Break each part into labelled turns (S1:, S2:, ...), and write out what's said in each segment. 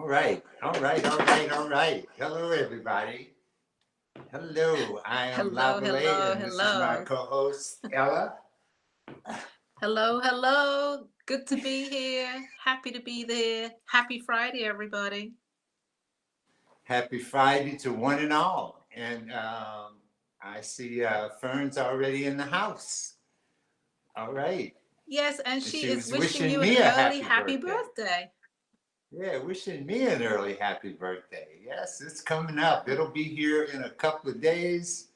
S1: All right. Hello, everybody. Hello, I am
S2: Hello,
S1: Lavalais,
S2: hello,
S1: and this is my
S2: hello.
S1: co-host Ella.
S2: Hello, hello. Good to be here. Happy to be there. Happy Friday, everybody.
S1: Happy Friday to one and all. And I see Fern's already in the house. All right,
S2: Yes, and
S1: and
S2: she
S1: she
S2: is
S1: was
S2: wishing
S1: wishing
S2: you
S1: me
S2: an
S1: a
S2: early
S1: happy
S2: happy
S1: birthday.
S2: birthday.
S1: Yeah, wishing me an early happy birthday. Yes, it's coming up. It'll be here in a couple of days,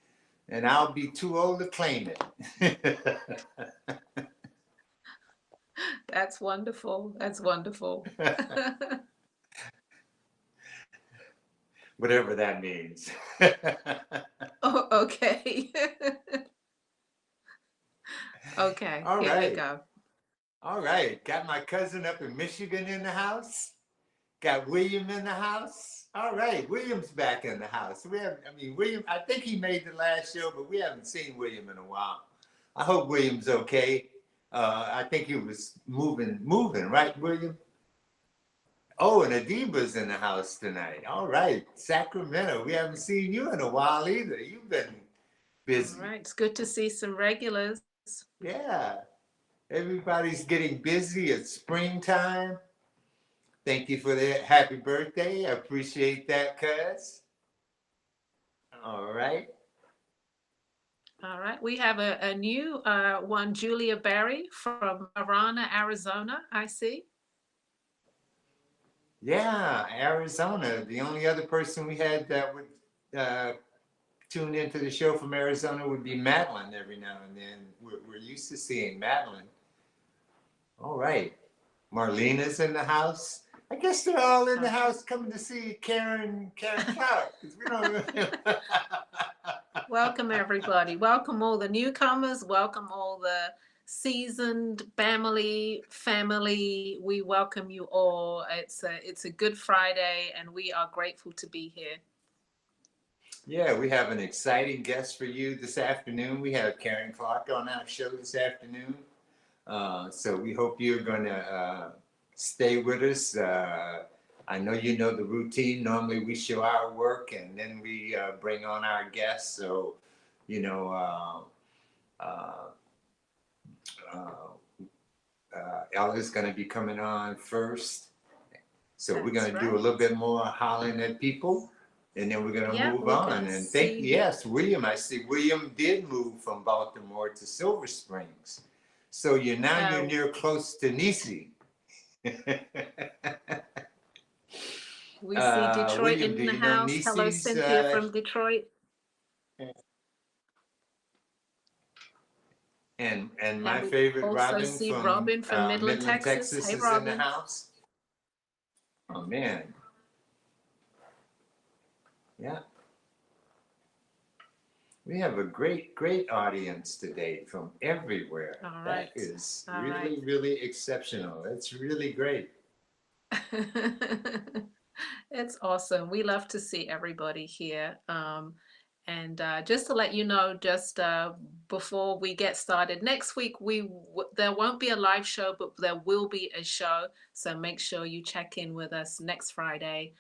S1: and I'll be too old to claim it.
S2: That's wonderful. That's wonderful.
S1: Whatever that means.
S2: Oh, okay. Okay,
S1: All
S2: here we
S1: right.
S2: go.
S1: All right. Got my cousin up in Michigan in the house. Got William in the house. All right. William's back in the house. William, I think he made the last show, but we haven't seen William in a while. I hope William's okay. I think he was moving, right, William? Oh, and Adiba's in the house tonight. All right. Sacramento. We haven't seen you in a while either. You've been
S2: All
S1: busy.
S2: right. It's good to see some regulars.
S1: Yeah. Everybody's getting busy. It's springtime. Thank you for that. Happy birthday. I appreciate that, cuz. All right.
S2: All right. We have a new one, Julia Berry from Marana, Arizona, I see.
S1: Yeah, Arizona. The only other person we had that would uh, tune into the show from Arizona would be Madeline every now and then. We're used to seeing Madeline. All right. Marlena's in the house. I guess they're all in the
S2: Okay.
S1: house coming to see Karen Clarke. Because we don't.
S2: Welcome, everybody. Welcome all the newcomers. Welcome all the seasoned family. We welcome you all. It's a good Friday, and we are grateful to be here.
S1: Yeah, we have an exciting guest for you this afternoon. We have Karen Clarke on our show this afternoon. So we hope you're going to stay with us. I know you know the routine. Normally we show our work and then we bring on our guests. So, you know, uh, uh, Ella's going to be coming on first. So we're
S2: That's
S1: going to do a little
S2: right.
S1: bit more hollering at people, and then we're going to
S2: Yeah,
S1: move
S2: we're
S1: on.
S2: gonna
S1: And thank
S2: see.
S1: yes, William. I see William did move from Baltimore to Silver Springs, so you're
S2: Uh,
S1: near close to Nisi.
S2: we see Detroit
S1: William,
S2: in
S1: do
S2: the
S1: you know
S2: house. Hello,
S1: Nisi's?
S2: Cynthia from Detroit,
S1: And
S2: and
S1: my
S2: we
S1: favorite
S2: also
S1: Robin
S2: see
S1: from
S2: Robin from Midland,
S1: Midland,
S2: Texas.
S1: Texas,
S2: Hey,
S1: is in the
S2: Robin.
S1: house. Oh man, yeah. We have a great audience today from everywhere.
S2: All
S1: That
S2: right,
S1: is
S2: all right.
S1: really exceptional. That's really great.
S2: It's awesome. We love to see everybody here. And just to let you know, just before we get started, next week there won't be a live show, but there will be a show. So make sure you check in with us next Friday,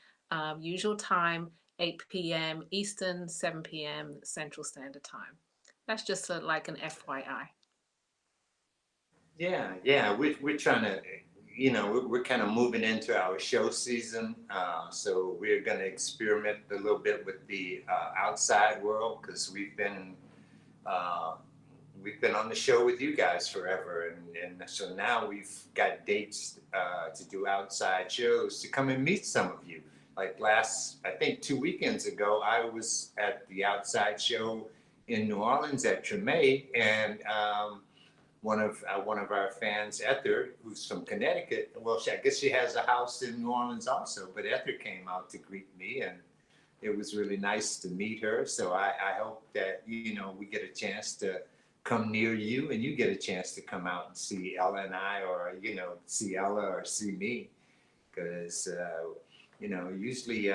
S2: usual time, 8 p.m. Eastern, 7 p.m. Central Standard Time. That's just like an FYI.
S1: Yeah. We're trying to, we're kind of moving into our show season. So we're going to experiment a little bit with the outside world because uh, we've been on the show with you guys forever, and so now we've got dates to do outside shows to come and meet some of you. Like I think 2 weekends ago, I was at the outside show in New Orleans at Treme, and one of our fans, Ether, who's from Connecticut. Well, I guess she has a house in New Orleans also, but Ether came out to greet me, and it was really nice to meet her. So I hope that we get a chance to come near you, and you get a chance to come out and see Ella and I, or see Ella or see me, because usually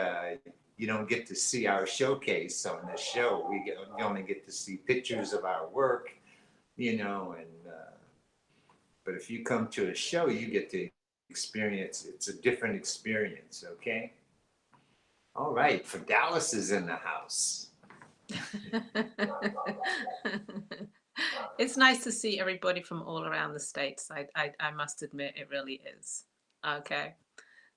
S1: you don't get to see our showcase on the show. You only get to see pictures of our work, and but if you come to a show, you get to experience. It's a different experience, okay? All right, for Dallas is in the house.
S2: It's nice to see everybody from all around the states. I must admit, it really is. Okay.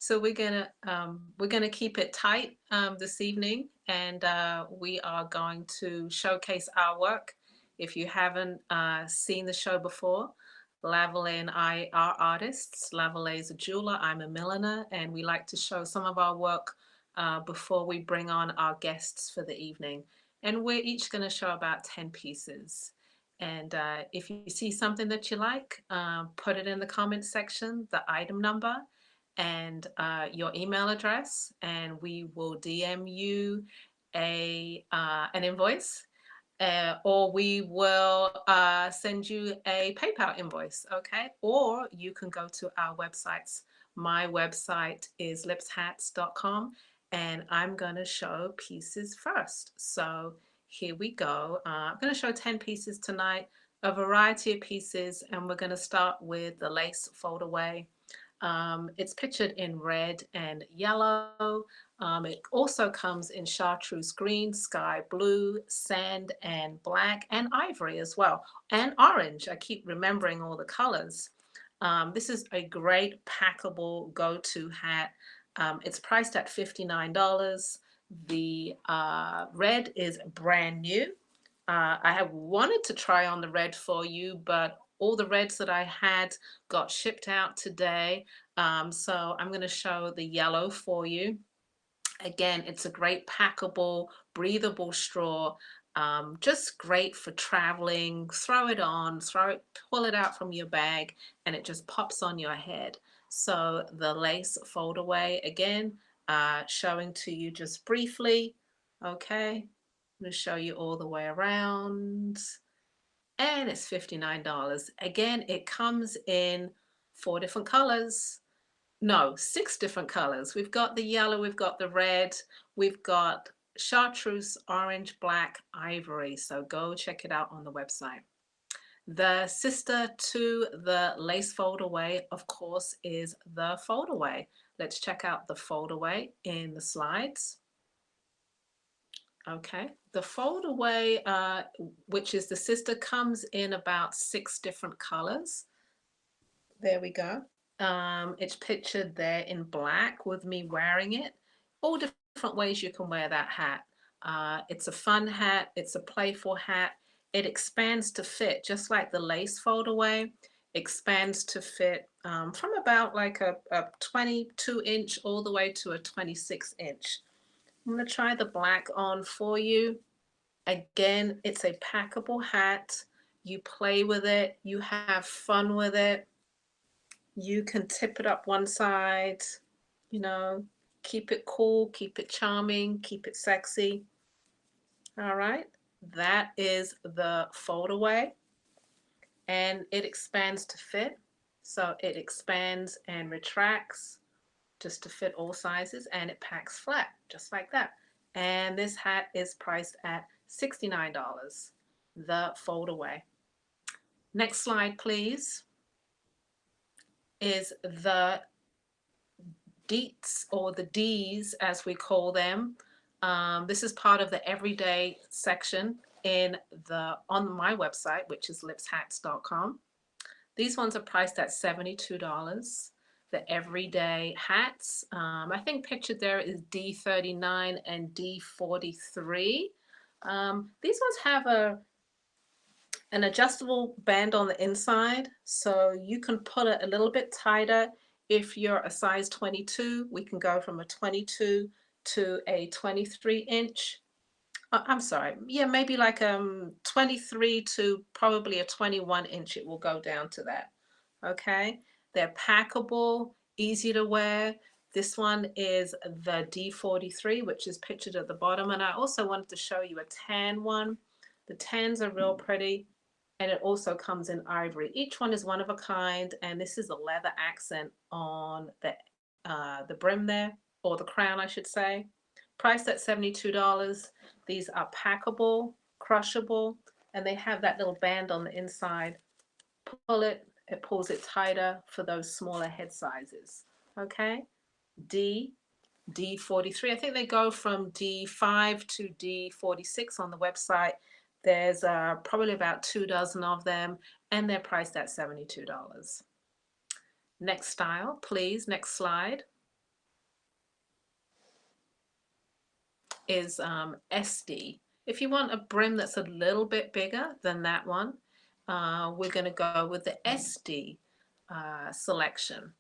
S2: So we're gonna keep it tight this evening, and we are going to showcase our work. If you haven't seen the show before, Lavalais and I are artists. Lavalais is a jeweler. I'm a milliner, and we like to show some of our work before we bring on our guests for the evening. And we're each going to show about 10 pieces. And if you see something that you like, put it in the comment section, the item number, and your email address, and we will DM you an invoice, or we will send you a PayPal invoice, okay? Or you can go to our websites. My website is lipshats.com, and I'm going to show pieces first. So here we go. I'm going to show 10 pieces tonight, a variety of pieces, and we're going to start with the lace foldaway. It's pictured in red and yellow. It also comes in chartreuse green, sky blue, sand and black, and ivory as well, and orange. I keep remembering all the colors. This is a great packable go-to hat. It's priced at $59. The red is brand new. I have wanted to try on the red for you, but all the reds that I had got shipped out today. So I'm going to show the yellow for you. Again, it's a great packable, breathable straw. Just great for traveling. Throw it on, pull it out from your bag, and it just pops on your head. So the lace foldaway, again, showing to you just briefly. Okay, I'm going to show you all the way around, and it's $59. Again, it comes in 4 different colors. No, 6 different colors. We've got the yellow, we've got the red, we've got chartreuse, orange, black, ivory. So go check it out on the website. The sister to the lace foldaway, of course, is the foldaway. Let's check out the foldaway in the slides. Okay, the foldaway, which is the sister, comes in about 6 different colors. There we go. It's pictured there in black with me wearing it. All different ways you can wear that hat. It's a fun hat. It's a playful hat. It expands to fit, just like the lace foldaway expands to fit from about like a 22-inch all the way to a 26-inch. I'm going to try the black on for you. Again, it's a packable hat. You play with it. You have fun with it. You can tip it up one side, you know, keep it cool, keep it charming, keep it sexy. All right, that is the foldaway, and it expands to fit. So it expands and retracts just to fit all sizes, and it packs flat, just like that. And this hat is priced at $69, the foldaway. Next slide, please, is the deets, or the D's as we call them. This is part of the everyday section on my website, which is lipshats.com. These ones are priced at $72. The everyday hats, I think pictured there is D39 and D43. These ones have an adjustable band on the inside, so you can pull it a little bit tighter. If you're a size 22, we can go from a 22 to a 23-inch. I'm sorry, yeah, maybe like 23 to probably a 21-inch, it will go down to that. Okay, they're packable, easy to wear. This one is the D43, which is pictured at the bottom, and I also wanted to show you a tan one. The tans are real pretty, and it also comes in ivory. Each one is one of a kind, and this is a leather accent on the brim there, or the crown, I should say. Priced at $72. These are packable, crushable, and they have that little band on the inside. Pull it, it pulls it tighter for those smaller head sizes. Okay, D, D43. I think they go from D5 to D46 on the website. There's probably about 2 dozen of them, and they're priced at $72. Next style, please. Next slide is SD. If you want a brim that's a little bit bigger than that one, we're going to go with the SD selection.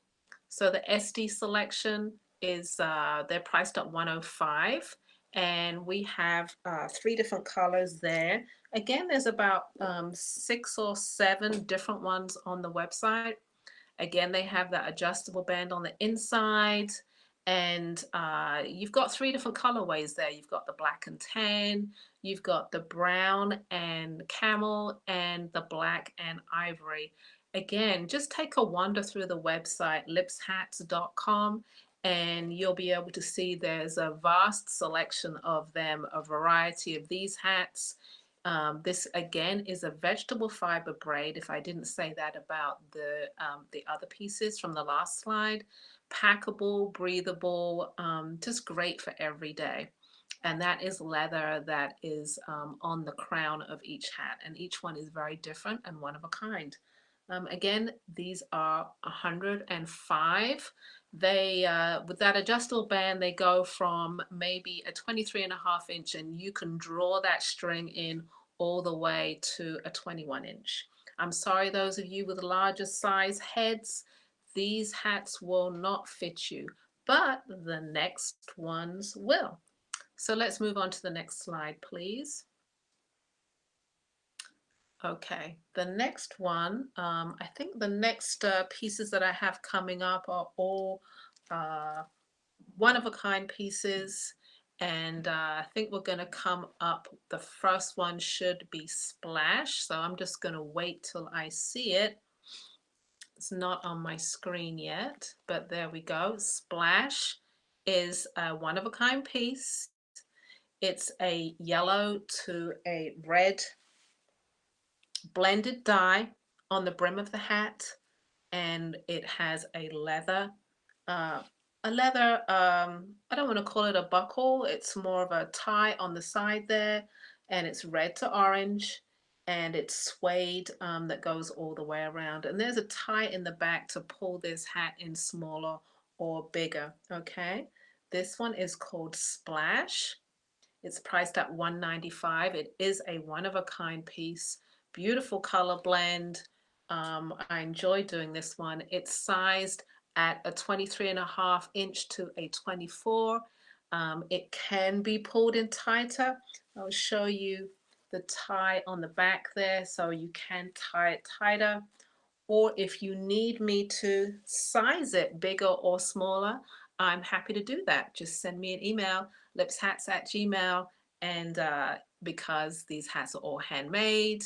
S2: So the SD selection is they're priced at $105, and we have 3 different colors there. Again, there's about 6 or 7 different ones on the website. Again, they have that adjustable band on the inside, and you've got 3 different colorways there. You've got the black and tan, you've got the brown and camel, and the black and ivory. Again, just take a wander through the website, lipshats.com, and you'll be able to see there's a vast selection of them, a variety of these hats. This again is a vegetable fiber braid. If I didn't say that about the other pieces from the last slide, packable, breathable, just great for every day. And that is leather that is on the crown of each hat, and each one is very different and one of a kind. Again, these are 105. They with that adjustable band, they go from maybe a 23.5 inch, and you can draw that string in all the way to a 21 inch. I'm sorry, those of you with larger size heads, these hats will not fit you, but the next ones will. So let's move on to the next slide, please. Okay, the next one, I think the next pieces that I have coming up are all one-of-a-kind pieces, and I think we're going to come up. The first one should be Splash, so I'm just going to wait till I see it. It's not on my screen yet, but there we go. Splash is a one-of-a-kind piece. It's a yellow to a red blended dye on the brim of the hat, and it has a leather I don't want to call it a buckle, it's more of a tie on the side there, and it's red to orange, and it's suede that goes all the way around, and there's a tie in the back to pull this hat in smaller or bigger. Okay, this one is called Splash. It's priced at $195. It is a one-of-a-kind piece. Beautiful color blend. I enjoy doing this one. It's sized at a 23.5 inch to a 24. It can be pulled in tighter. I'll show you the tie on the back there, so you can tie it tighter. Or if you need me to size it bigger or smaller, I'm happy to do that. Just send me an email, lipshats@gmail.com, and because these hats are all handmade,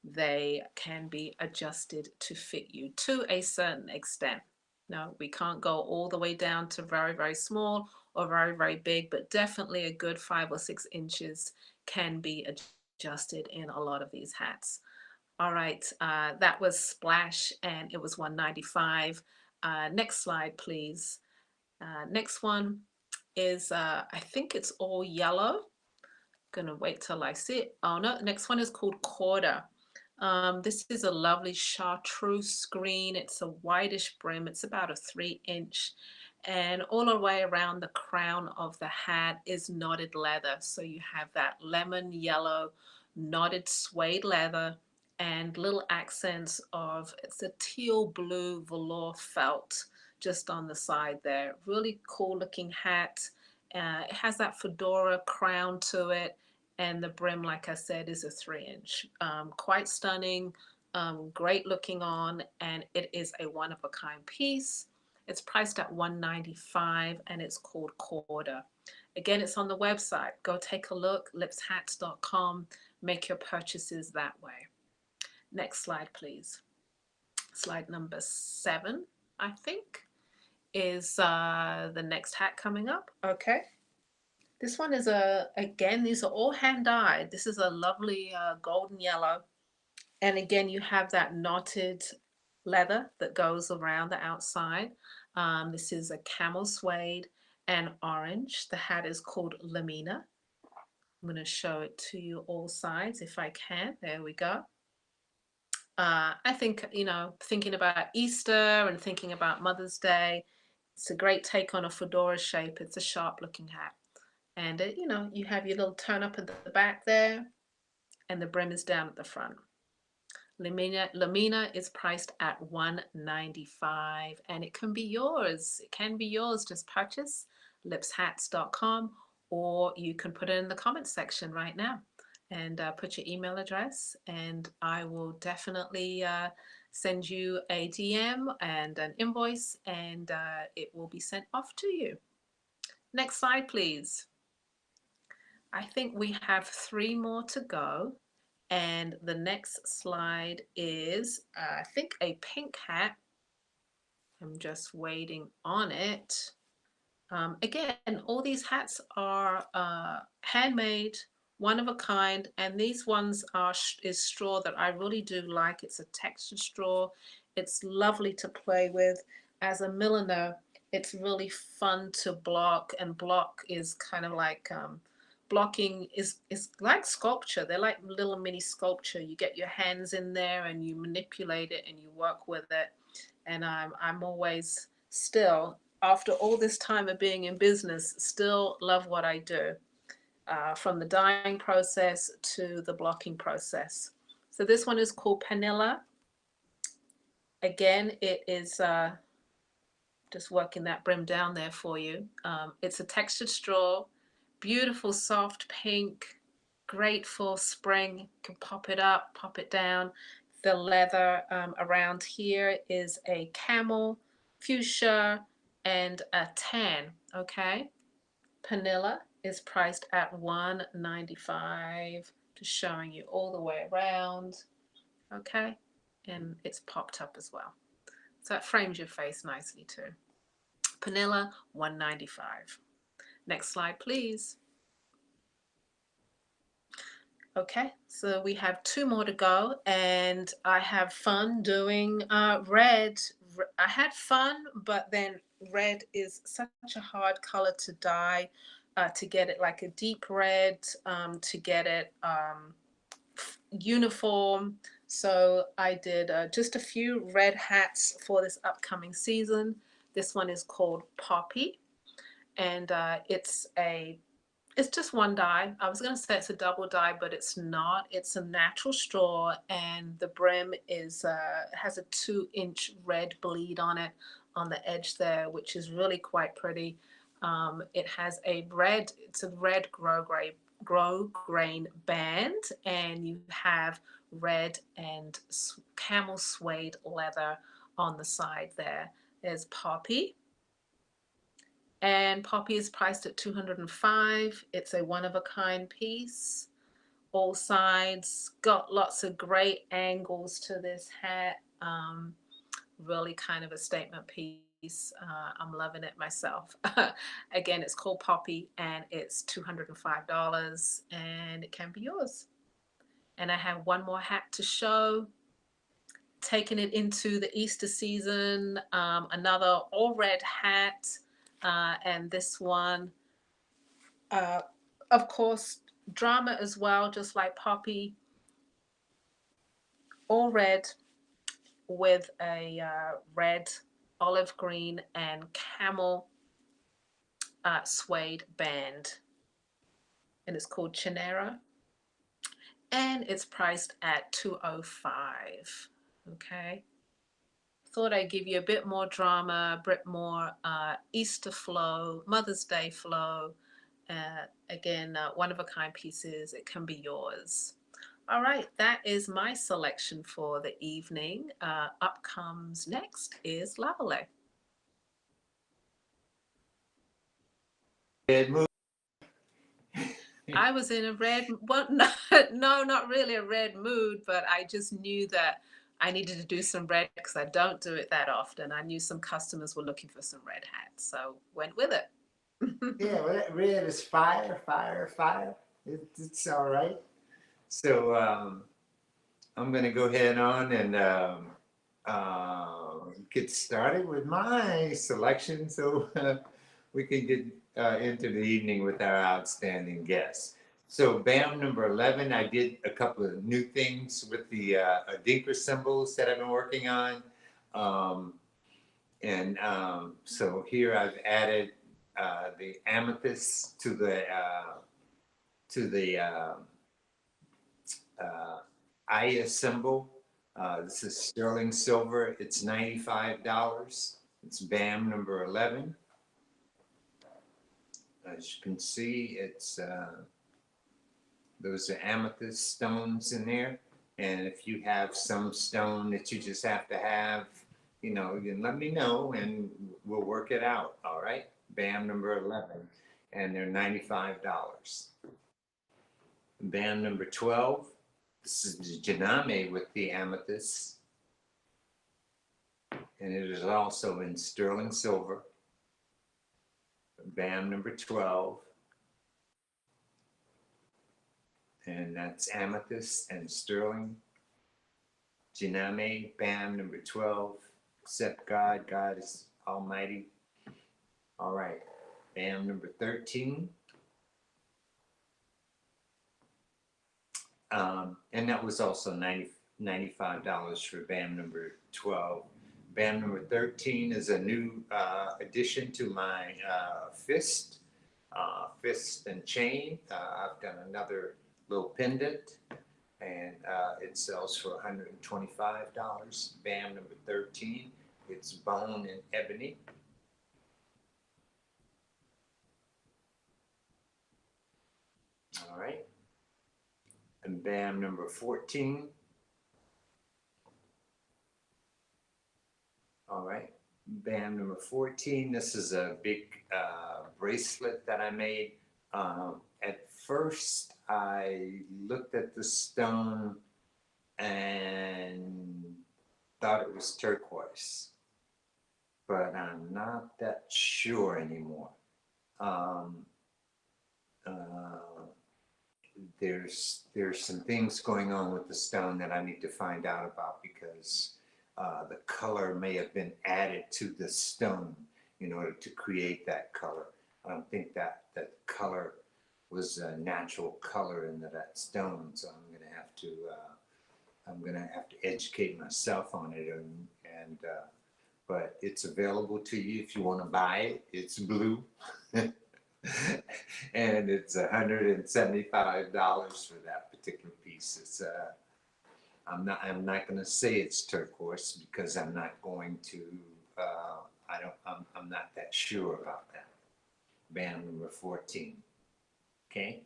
S2: they can be adjusted to fit you to a certain extent. No, we can't go all the way down to very, very small or very, very big, but definitely a good 5 or 6 inches can be adjusted in a lot of these hats. All right, that was Splash, and it was $195. Next slide, please. Next one is, I think it's all yellow. Gonna wait till I see it. Oh no, next one is called Quarter. This is a lovely chartreuse green. It's a whitish brim. It's about a 3 inch. And all the way around the crown of the hat is knotted leather. So you have that lemon yellow knotted suede leather and little accents of, it's a teal blue velour felt just on the side there. Really cool looking hat. It has that fedora crown to it, and the brim, like I said, is a 3 inch. Quite stunning, great looking on, and it is a one-of-a-kind piece. It's priced at $195, and it's called Quarter. Again, it's on the website. Go take a look, lipshats.com. Make your purchases that way. Next slide, please. Slide number 7, I think, is the next hat coming up. Okay. This one is again, these are all hand dyed. This is a lovely golden yellow. And again, you have that knotted leather that goes around the outside. This is a camel suede and orange. The hat is called Lamina. I'm going to show it to you all sides if I can. There we go. I think, you know, thinking about Easter and thinking about Mother's Day, it's a great take on a fedora shape. It's a sharp looking hat. And, you know, you have your little turn up at the back there and the brim is down at the front. Lamina is priced at $195 and it can be yours. It can be yours. Just purchase lipshats.com or you can put it in the comments section right now and put your email address and I will definitely send you a DM and an invoice and it will be sent off to you. Next slide, please. I think we have 3 more to go. And the next slide is, I think, a pink hat. I'm just waiting on it. Again, all these hats are handmade, one of a kind, and these ones are is straw that I really do like. It's a textured straw. It's lovely to play with. As a milliner, it's really fun to block, and block is kind of like blocking is like sculpture. They're like little mini sculpture. You get your hands in there and you manipulate it and you work with it. And I'm always still, after all this time of being in business, still love what I do, from the dyeing process to the blocking process. So this one is called Panilla. Again, it is just working that brim down there for you. It's a textured straw, beautiful soft pink, great for spring. You can pop it up, pop it down. The leather around here is a camel, fuchsia, and a tan, okay? Panilla is priced at $195, just showing you all the way around, okay? And it's popped up as well. So that frames your face nicely too. Panilla, $195. Next slide, please. Okay, so we have 2 more to go, and I have fun doing red. I had fun, but then red is such a hard color to dye, to get it like a deep red, to get it uniform. So I did just a few red hats for this upcoming season. This one is called Poppy, and it's just one dye. I was going to say it's a double dye, but it's not. It's a natural straw, and the brim is has a 2-inch red bleed on it on the edge there, which is really quite pretty. It has it's a red grosgrain band, and you have red and camel suede leather on the side there. There's Poppy. And Poppy is priced at $205. It's a one-of-a-kind piece. All sides, got lots of great angles to this hat. Really kind of a statement piece. I'm loving it myself. Again, it's called Poppy and it's $205 and it can be yours. And I have one more hat to show. Taking it into the Easter season, another all red hat. And this one, of course, drama as well, just like Poppy, all red with a red, olive green, and camel suede band. And it's called Chinera. And it's priced at $205. Okay. Thought I'd give you a bit more drama, a bit more Easter flow, Mother's Day flow. Again, one-of-a-kind pieces. It can be yours. All right, that is my selection for the evening. Up comes next is Lavalais. I was in a red, well, no, not really a red mood, but I just knew that I needed to do some red because I don't do it that often. I knew some customers were looking for some red hats, so went with it.
S1: Yeah, well, red is fire, fire, fire. It's all right. So I'm going to go ahead on and get started with my selection so we can get into the evening with our outstanding guests. So, BAM number 11, I did a couple of new things with the Adinker symbols that I've been working on. Um, so here I've added the amethyst to the uh, Aya symbol. This is sterling silver. It's $95. It's BAM number 11. As you can see, it's those are amethyst stones in there. And if you have some stone that you just have to have, you know, you can let me know and we'll work it out. All right. BAM number 11. And they're $95. BAM number 12. This is the Janame with the amethyst. And it is also in sterling silver. BAM number 12. And that's amethyst and sterling. Janame, BAM number 12. Except God, God is almighty. All right, BAM number 13. And that was also $95 for BAM number 12. BAM number 13 is a new addition to my fist and chain. I've done another little pendant, and it sells for $125. BAM number 13. It's bone and ebony. All right. And BAM number 14. All right. BAM number 14. This is a big bracelet that I made. At first, I looked at the stone and thought it was turquoise, but I'm not that sure anymore. Um, uh, there's some things going on with the stone that I need to find out about because the color may have been added to the stone in order to create that color. I don't think that color was a natural color in that stone, so I'm gonna have to educate myself on it, and but it's available to you if you want to buy it. It's blue. And it's $175 for that particular piece. It's I'm not going to say it's turquoise because I'm not going to. I'm not that sure about that. BAM number 14. Okay.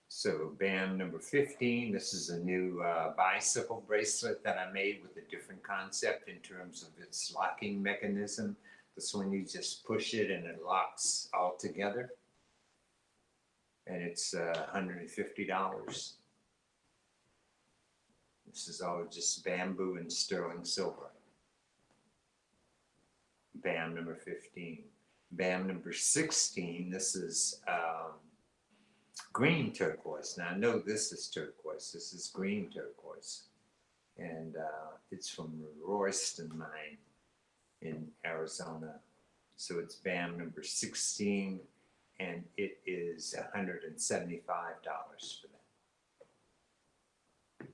S1: So BAM number 15. This is a new bicycle bracelet that I made with a different concept in terms of its locking mechanism. This one you just push it and it locks all together. And it's $150. This is all just bamboo and sterling silver. BAM number 15. BAM number 16. This is green turquoise. Now I know this is turquoise. This is green turquoise. And it's from Royston Mine in Arizona. So it's BAM number 16, and it is $175 for that.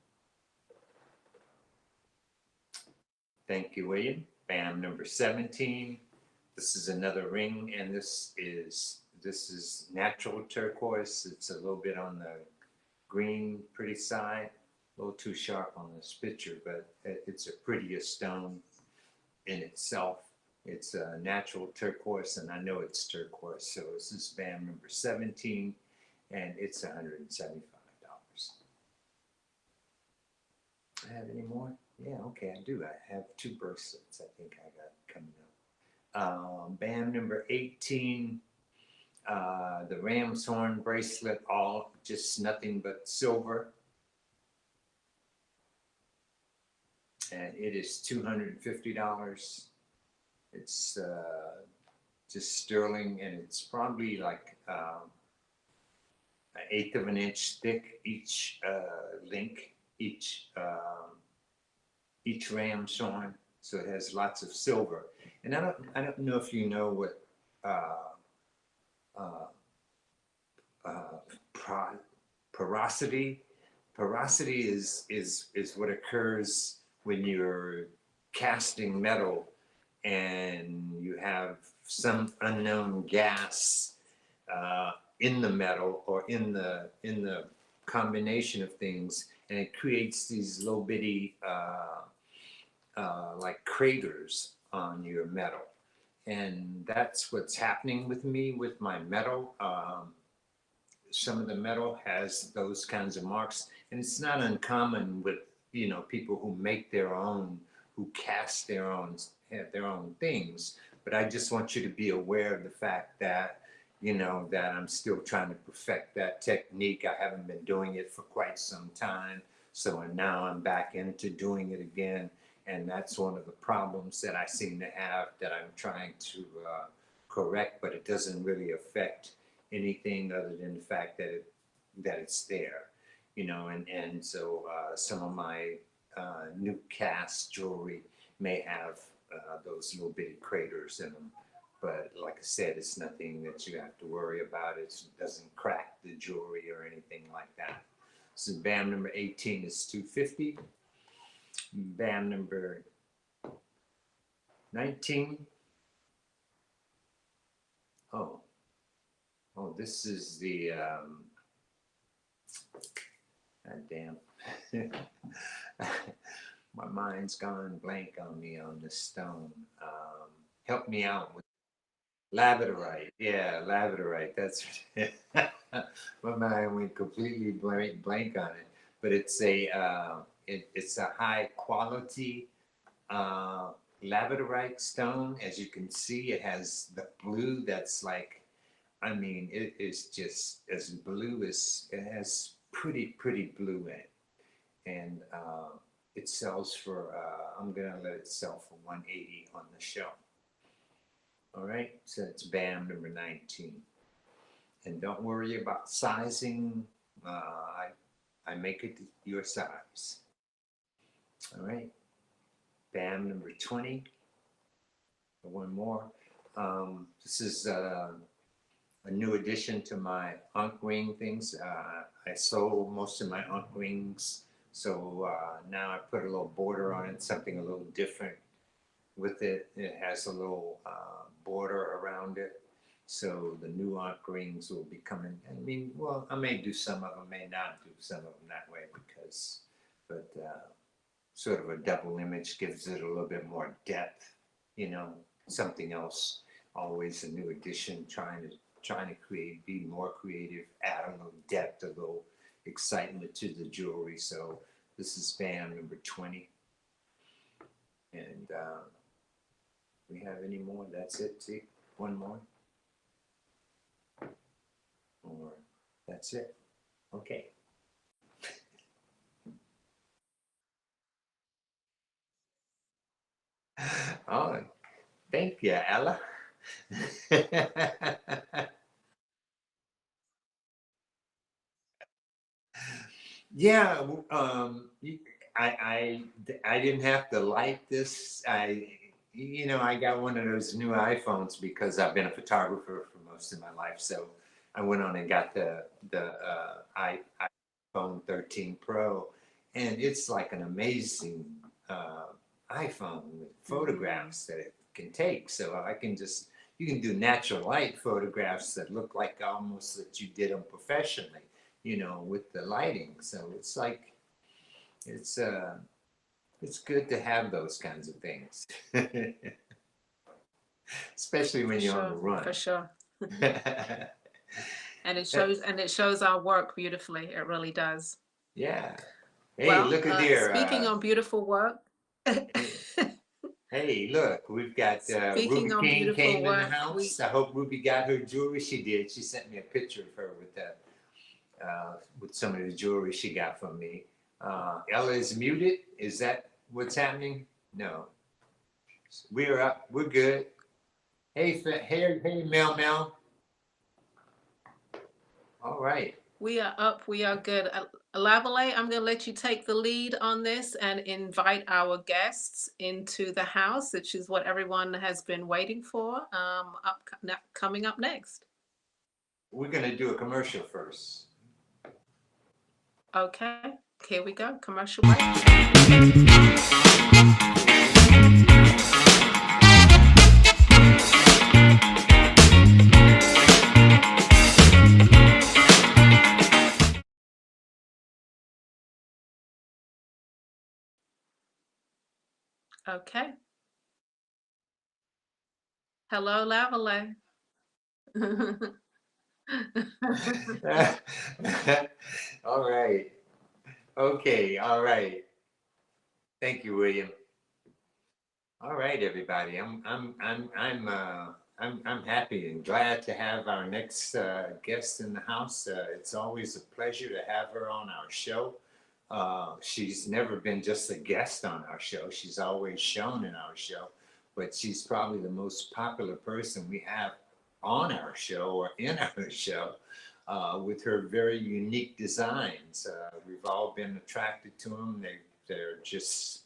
S1: Thank you, William. BAM number 17. This is another ring, and this is natural turquoise. It's a little bit on the green, pretty side. A little too sharp on this picture, but it's a prettier stone in itself. It's a natural turquoise, and I know it's turquoise. So this is BAM number 17, and it's $175. I have any more? Yeah, okay, I do. I have 2 bracelets I think I got coming up. BAM number 18, the ram's horn bracelet, all just nothing but silver. And it is $250. It's just sterling, and it's probably like an 1/8 of an inch thick each link, each each ramshorn, so it has lots of silver. And I don't know if you know what uh, uh, uh, porosity. Porosity is what occurs when you're casting metal and you have some unknown gas in the metal or in the combination of things, and it creates these little bitty like craters on your metal. And that's what's happening with me with my metal. Some of the metal has those kinds of marks, and it's not uncommon with people who make their own, who cast their own, have their own things. But I just want you to be aware of the fact that that I'm still trying to perfect that technique. I haven't been doing it for quite some time, so now I'm back into doing it again, and that's one of the problems that I seem to have that I'm trying to correct, but it doesn't really affect anything other than the fact that it's there, and so some of my new cast jewelry may have those little bitty craters in them. But like I said, it's nothing that you have to worry about. It doesn't crack the jewelry or anything like that. So band number 18 is 250. Band number 19. Oh, this is the God damn. My mind's gone blank on me on this stone. Help me out with labradorite. Yeah, labradorite. That's my mind went completely blank on it. But it's a high quality uh, labradorite stone. As you can see, it has the blue that's like, I mean, it is just as blue as it has pretty blue in it. And it sells for, I'm gonna let it sell for 180 on the show. All right, so it's BAM number 19. And don't worry about sizing. I make it your size. All right, BAM number 20. One more. This is a new addition to my Ankh ring things. I sold most of my Ankh rings, so now I put a little border on it, something a little different with it. It has a little border around it. So the new Ankh rings will be coming. I mean, well, I may do some of them, may not do some of them that way but sort of a double image gives it a little bit more depth, something else. Always a new addition, trying to create, be more creative, add a little depth, a little excitement to the jewelry. So this is band number 20. And we have any more? That's it. See, one more, or that's it. Okay. Oh, thank you, Ella. Yeah, I didn't have to like this. I got one of those new iPhones because I've been a photographer for most of my life. So I went on and got the iPhone 13 Pro, and it's like an amazing uh, iPhone with photographs that it can take. So you can do natural light photographs that look like almost that you did them professionally, with the lighting. So it's uh it's good to have those kinds of things, especially when
S2: For
S1: you're on the
S2: sure,
S1: run.
S2: for sure. And it shows our work beautifully. It really does.
S1: Yeah. Hey,
S2: Well,
S1: look at there.
S2: speaking on beautiful work,
S1: Hey, look, we've got
S2: speaking
S1: Ruby
S2: on
S1: King
S2: beautiful
S1: came in the
S2: work, we
S1: house. I hope Ruby got her jewelry. She did. She sent me a picture of her with some of the jewelry she got from me. Ella is muted. Is that what's happening? No. We're up. We're good. Hey, Mel Mel. All right.
S2: we are up. We are good. Lavalais, I'm going to let you take the lead on this and invite our guests into the house, which is what everyone has been waiting for. Coming up next.
S1: We're gonna do a commercial first.
S2: Okay, here we go. Commercial break. Okay. Hello, Lavalais.
S1: All right. Okay. All right. Thank you, William. All right, everybody. I'm happy and glad to have our next guest in the house. It's always a pleasure to have her on our show. She's never been just a guest on our show. She's always shown in our show, but she's probably the most popular person we have on our show or in our show with her very unique designs. We've all been attracted to them. They're just,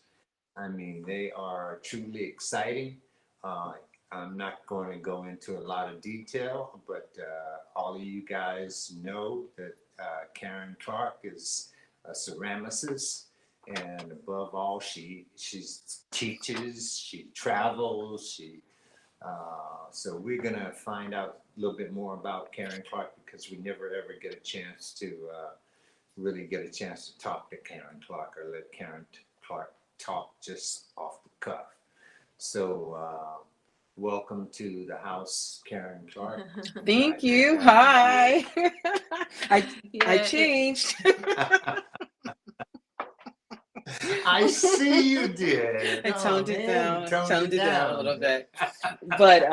S1: I mean, they are truly exciting. Uh, I'm not going to go into a lot of detail, but all of you guys know that Carren Clarke is a ceramicist, and above all, she teaches, she travels, so we're gonna find out a little bit more about Carren Clarke because we never ever get a chance to really get a chance to talk to Carren Clarke or let Carren Clarke talk just off the cuff. So welcome to the house, Carren Clarke.
S3: Thank you. Hi. I
S2: Yeah,
S3: changed.
S1: I see you did.
S3: I toned it down.
S1: Toned
S3: it down a little bit. But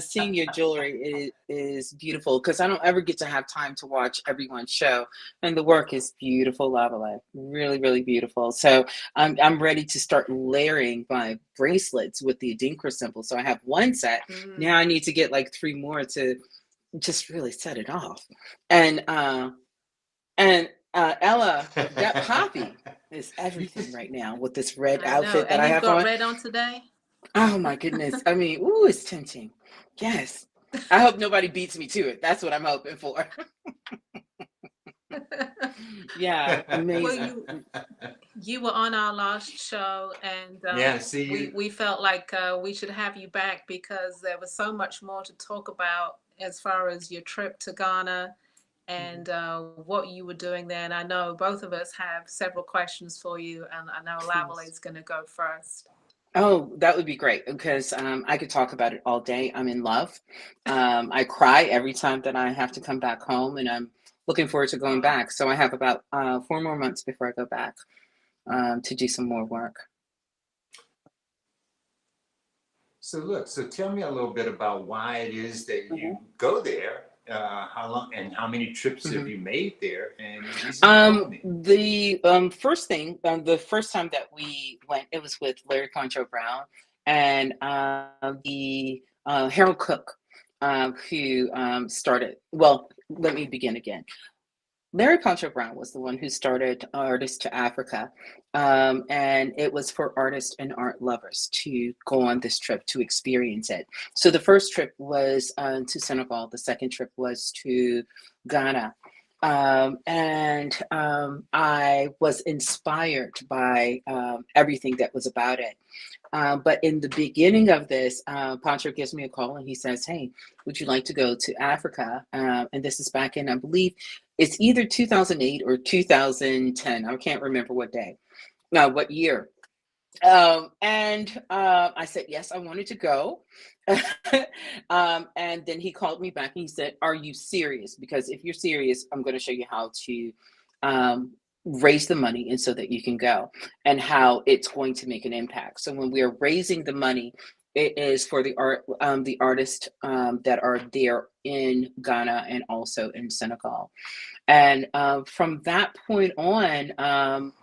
S3: seeing your jewelry is beautiful because I don't ever get to have time to watch everyone's show, and the work is beautiful, Lavalais. Really, really beautiful. So I'm ready to start layering my bracelets with the Adinkra symbol. So I have one set. Now I need to get like 3 more to just really set it off. And Ella, that poppy is everything right now with this red outfit that I have on.
S2: Red on today?
S3: Oh my goodness. I mean, ooh, it's tempting. Yes. I hope nobody beats me to it. That's what I'm hoping for. Yeah, amazing.
S2: Well, you were on our last show, and we felt like we should have you back because there was so much more to talk about as far as your trip to Ghana and what you were doing there. And I know both of us have several questions for you, and I know Lavalais is going to go first.
S3: Oh, that would be great because I could talk about it all day. I'm in love. I cry every time that I have to come back home, and I'm looking forward to going back. So I have about 4 more months before I go back to do some more work.
S1: So tell me a little bit about why it is that you go there. How long and how many trips have you made there? And
S3: the first thing, the first time that we went, it was with Larry Concho Brown and the Harold Cook, who started. Well, let me begin again. Larry Concho Brown was the one who started Artists to Africa, and it was for artists and art lovers to go on this trip to experience it. So the first trip was to Senegal. The second trip was to Ghana. I was inspired by everything that was about it. But in the beginning of this, Pancho gives me a call and he says, "Hey, would you like to go to Africa?" And this is back in, I believe, it's either 2008 or 2010. I can't remember what day, no, what year. I said, yes, I wanted to go. And then he called me back and he said, "Are you serious? Because if you're serious, I'm going to show you how to raise the money and so that you can go and how it's going to make an impact." So when we are raising the money, it is for the artists that are there in Ghana and also in Senegal. And from that point on,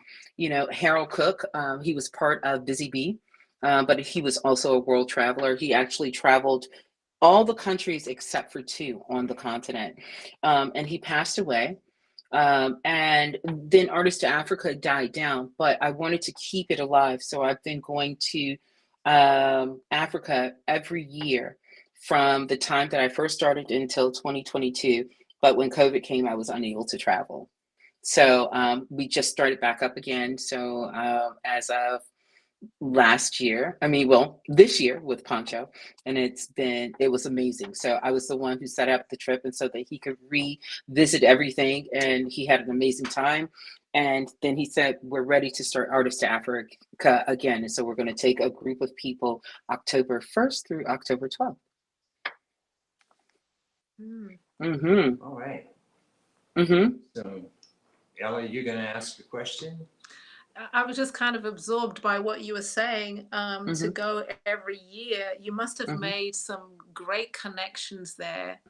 S3: Harold Cook, he was part of Busy Bee, but he was also a world traveler. He actually traveled all the countries except for 2 on the continent. And he passed away. And then Artist to Africa died down, but I wanted to keep it alive. So I've been going to Africa every year from the time that I first started until 2022. But when COVID came, I was unable to travel. So we just started back up again. So as of last year, this year with Pancho, and it was amazing. So I was the one who set up the trip, and so that he could revisit everything, and he had an amazing time. And then he said, we're ready to start Artist to Africa again. And so we're going to take a group of people October 1st through October 12th.
S1: All right. So Ella, you're going to ask a question?
S2: I was just kind of absorbed by what you were saying. To go every year, you must have made some great connections there.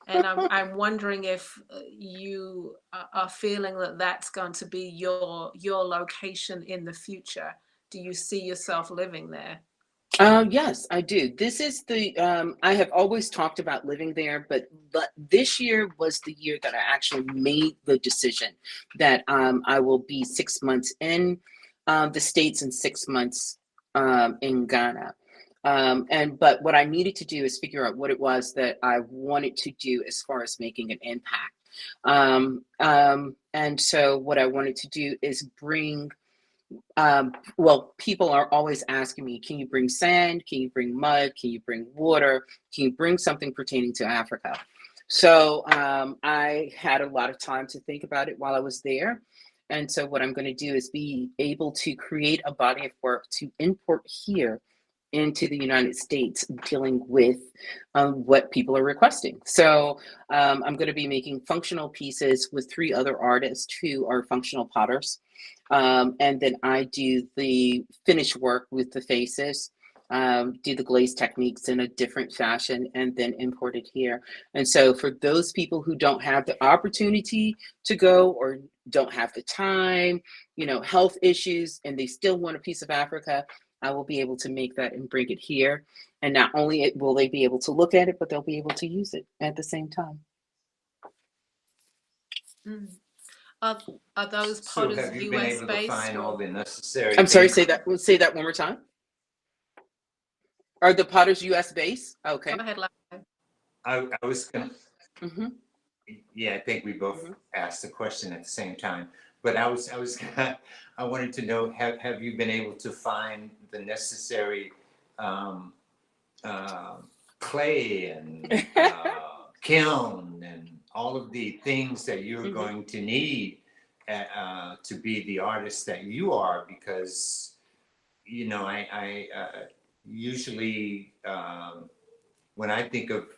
S2: And I'm wondering if you are feeling that that's going to be your location in the future. Do you see yourself living there?
S3: Yes, I do. This is I have always talked about living there, but this year was the year that I actually made the decision that I will be 6 months in the States and 6 months in Ghana. But what I needed to do is figure out what it was that I wanted to do as far as making an impact. And so what I wanted to do is bring people are always asking me, can you bring sand? Can you bring mud? Can you bring water? Can you bring something pertaining to Africa? So I had a lot of time to think about it while I was there. And so what I'm going to do is be able to create a body of work to import here into the United States, dealing with what people are requesting. So I'm going to be making functional pieces with 3 other artists who are functional potters. And then I do the finish work with the faces, do the glaze techniques in a different fashion, and then import it here. And so for those people who don't have the opportunity to go or don't have the time, health issues, and they still want a piece of Africa, I will be able to make that and bring it here. And not only will they be able to look at it, but they'll be able to use it at the same time.
S2: Are those
S1: So
S2: potters
S1: have you been
S2: US
S1: able
S2: based?
S1: to find all the necessary
S3: I'm sorry,
S1: things?
S3: say that one more time. Are the potters US based? Okay.
S2: Go ahead, Lavalais.
S1: I was going to, yeah, I think we both asked the question at the same time. But I wanted to know, have you been able to find the necessary clay and kiln and all of the things that you're going to need to be the artist that you are? Because I usually when I think of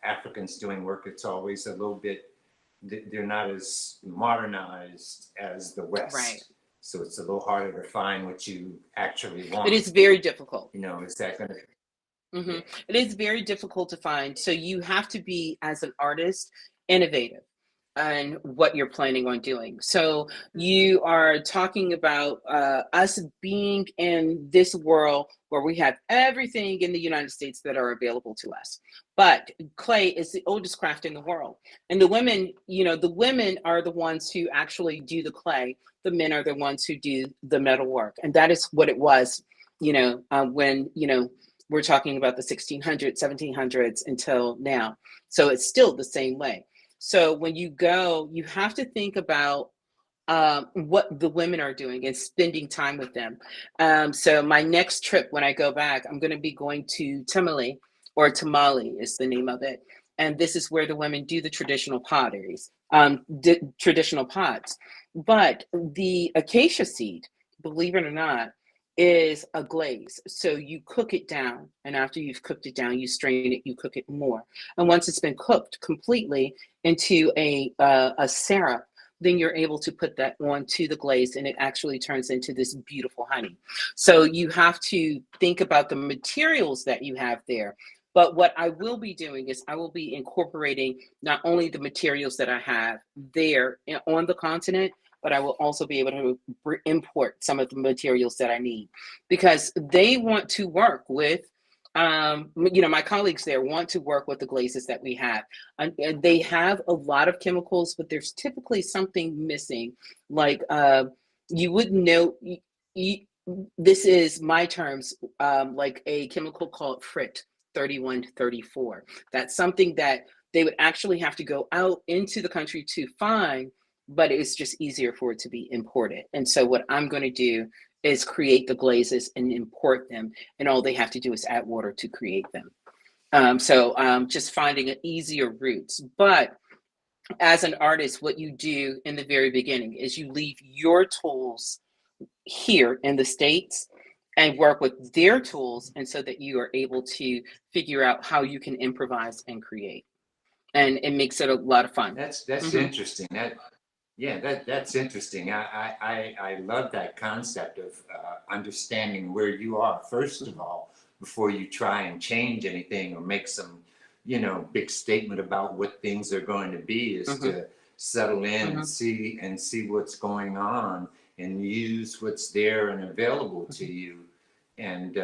S1: Africans doing work, it's always a little bit, they're not as modernized as the West.
S3: Right.
S1: So it's a little harder to find what you actually want.
S3: It is very difficult.
S1: Is that going to?
S3: It is very difficult to find. So you have to be, as an artist, innovative in what you're planning on doing. So you are talking about us being in this world where we have everything in the United States that are available to us. But clay is the oldest craft in the world. And the women are the ones who actually do the clay. The men are the ones who do the metal work. And that is what it was, when, we're talking about the 1600s, 1700s until now. So it's still the same way. So when you go, you have to think about what the women are doing and spending time with them. So my next trip, when I go back, I'm going to be going to Tamale, or Tamale is the name of it. And this is where the women do the traditional potteries, traditional pots. But the acacia seed, believe it or not, is a glaze. So you cook it down, and after you've cooked it down, you strain it, you cook it more. And once it's been cooked completely into a syrup, then you're able to put that onto the glaze, and it actually turns into this beautiful honey. So you have to think about the materials that you have there. But what I will be doing is I will be incorporating not only the materials that I have there on the continent, but I will also be able to import some of the materials that I need, because they want to work with My colleagues there want to work with the glazes that we have. And they have a lot of chemicals, but there's typically something missing. Like you wouldn't know. This is my terms, like a chemical called Frit 3134. That's something that they would actually have to go out into the country to find, but it's just easier for it to be imported. And so what I'm going to do is create the glazes and import them, and all they have to do is add water to create them. So just finding an easier routes. But as an artist, what you do in the very beginning is you leave your tools here in the States and work with their tools, and so that you are able to figure out how you can improvise and create. And it makes it a lot of fun.
S1: That's interesting. That's interesting. I love that concept of understanding where you are, first of all, before you try and change anything or make some, big statement about what things are going to be, is to settle in and see what's going on and use what's there and available to you. And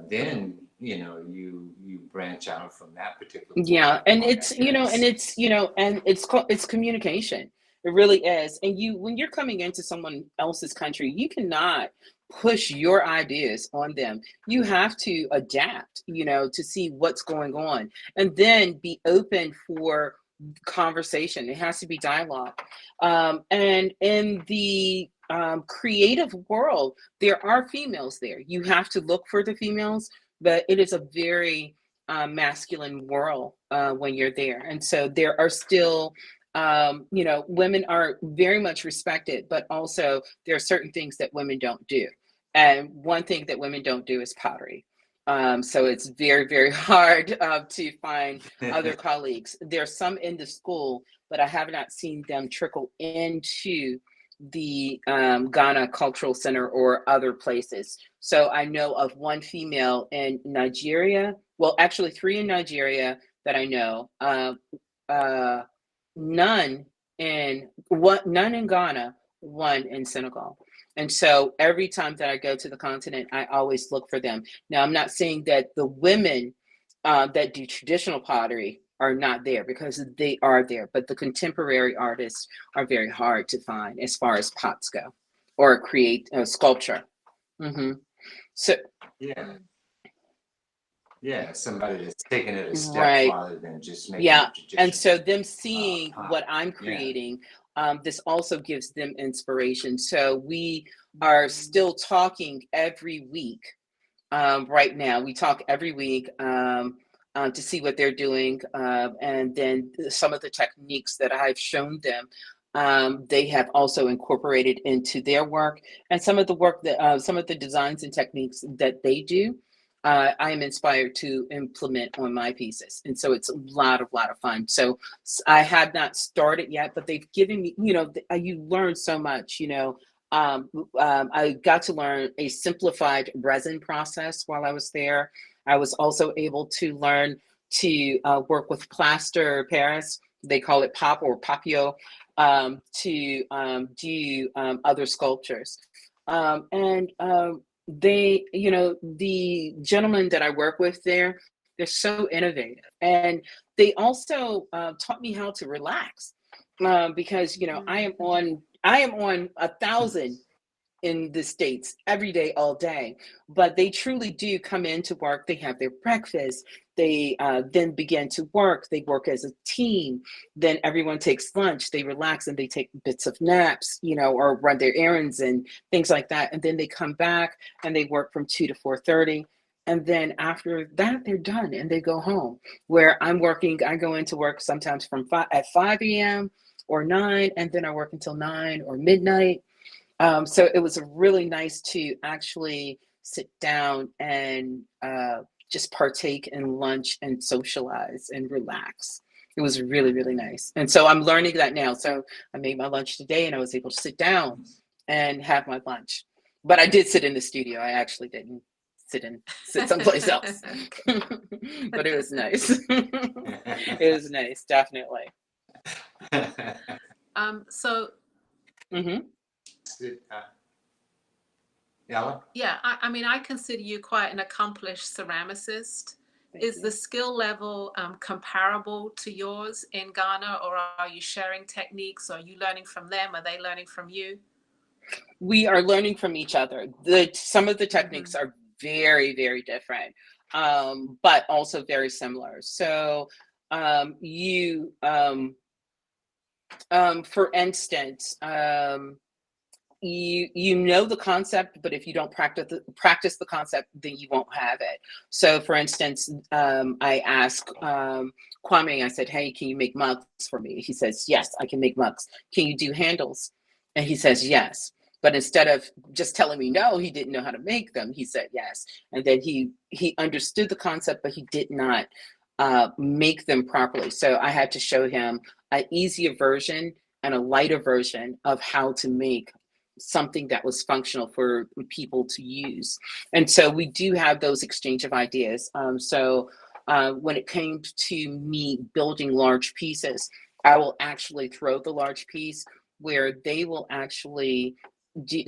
S1: then, you branch out from that particular point.
S3: Yeah, and it's communication. It really is. And when you're coming into someone else's country, you cannot push your ideas on them. You have to adapt, to see what's going on, and then be open for conversation. It has to be dialogue. And in the creative world, there are females there. You have to look for the females, but it is a very masculine world when you're there. And so there are still, women are very much respected, but also there are certain things that women don't do. And one thing that women don't do is pottery. So it's very, very hard to find other colleagues. There's some in the school, but I have not seen them trickle into the Ghana Cultural Center or other places. So I know of one female in Nigeria. Well, actually 3 in Nigeria that I know. None in Ghana, 1 in Senegal. And so every time that I go to the continent, I always look for them. Now, I'm not saying that the women that do traditional pottery are not there, because they are there, but the contemporary artists are very hard to find as far as pots go, or create sculpture. So
S1: somebody that's taking it a step
S3: right.
S1: farther than just making it traditional.
S3: And so them seeing what I'm creating, this also gives them inspiration. So we are still talking every week. Right now, we talk every week to see what they're doing, and then some of the techniques that I've shown them, they have also incorporated into their work, and some of the work that some of the designs and techniques that they do, I am inspired to implement on my pieces. And so it's a lot of fun. So I have not started yet, but they've given me, you learn so much, I got to learn a simplified resin process while I was there. I was also able to learn to work with plaster Paris. They call it pop or papio, to do other sculptures. They, the gentlemen that I work with there, they're so innovative. And they also taught me how to relax, because, I am on 1,000 in the States every day, all day, but they truly do come into work. They have their breakfast. They then begin to work. They work as a team. Then everyone takes lunch. They relax and they take bits of naps, or run their errands and things like that. And then they come back and they work from 2 to 4:30. And then after that, they're done and they go home. Where I'm working, I go into work sometimes at 5 a.m. or 9, and then I work until 9 or midnight. So it was really nice to actually sit down and just partake in lunch and socialize and relax. It was really, really nice. And so I'm learning that now. So I made my lunch today and I was able to sit down and have my lunch. But I did sit in the studio. I actually didn't sit someplace else. But it was nice. It was nice, definitely.
S2: So
S1: Ella?
S2: Yeah, I mean, I consider you quite an accomplished ceramicist.
S3: Thank
S2: Is
S3: you.
S2: the skill level comparable to yours in Ghana, or are you sharing techniques? Are you learning from them? Are they learning from you?
S3: We are learning from each other. Some of the techniques are very, very different, but also very similar. So, you, for instance, you know the concept, but if you don't practice the concept, then you won't have it. So, for instance, I asked Kwame. I said, "Hey, can you make mugs for me?" He says, "Yes, I can make mugs." "Can you do handles?" And he says, "Yes." But instead of just telling me no, he didn't know how to make them. He said yes, and then he understood the concept, but he did not make them properly. So I had to show him an easier version and a lighter version of how to make something that was functional for people to use. And so we do have those exchange of ideas. When it came to me building large pieces, I will actually throw the large piece where they will actually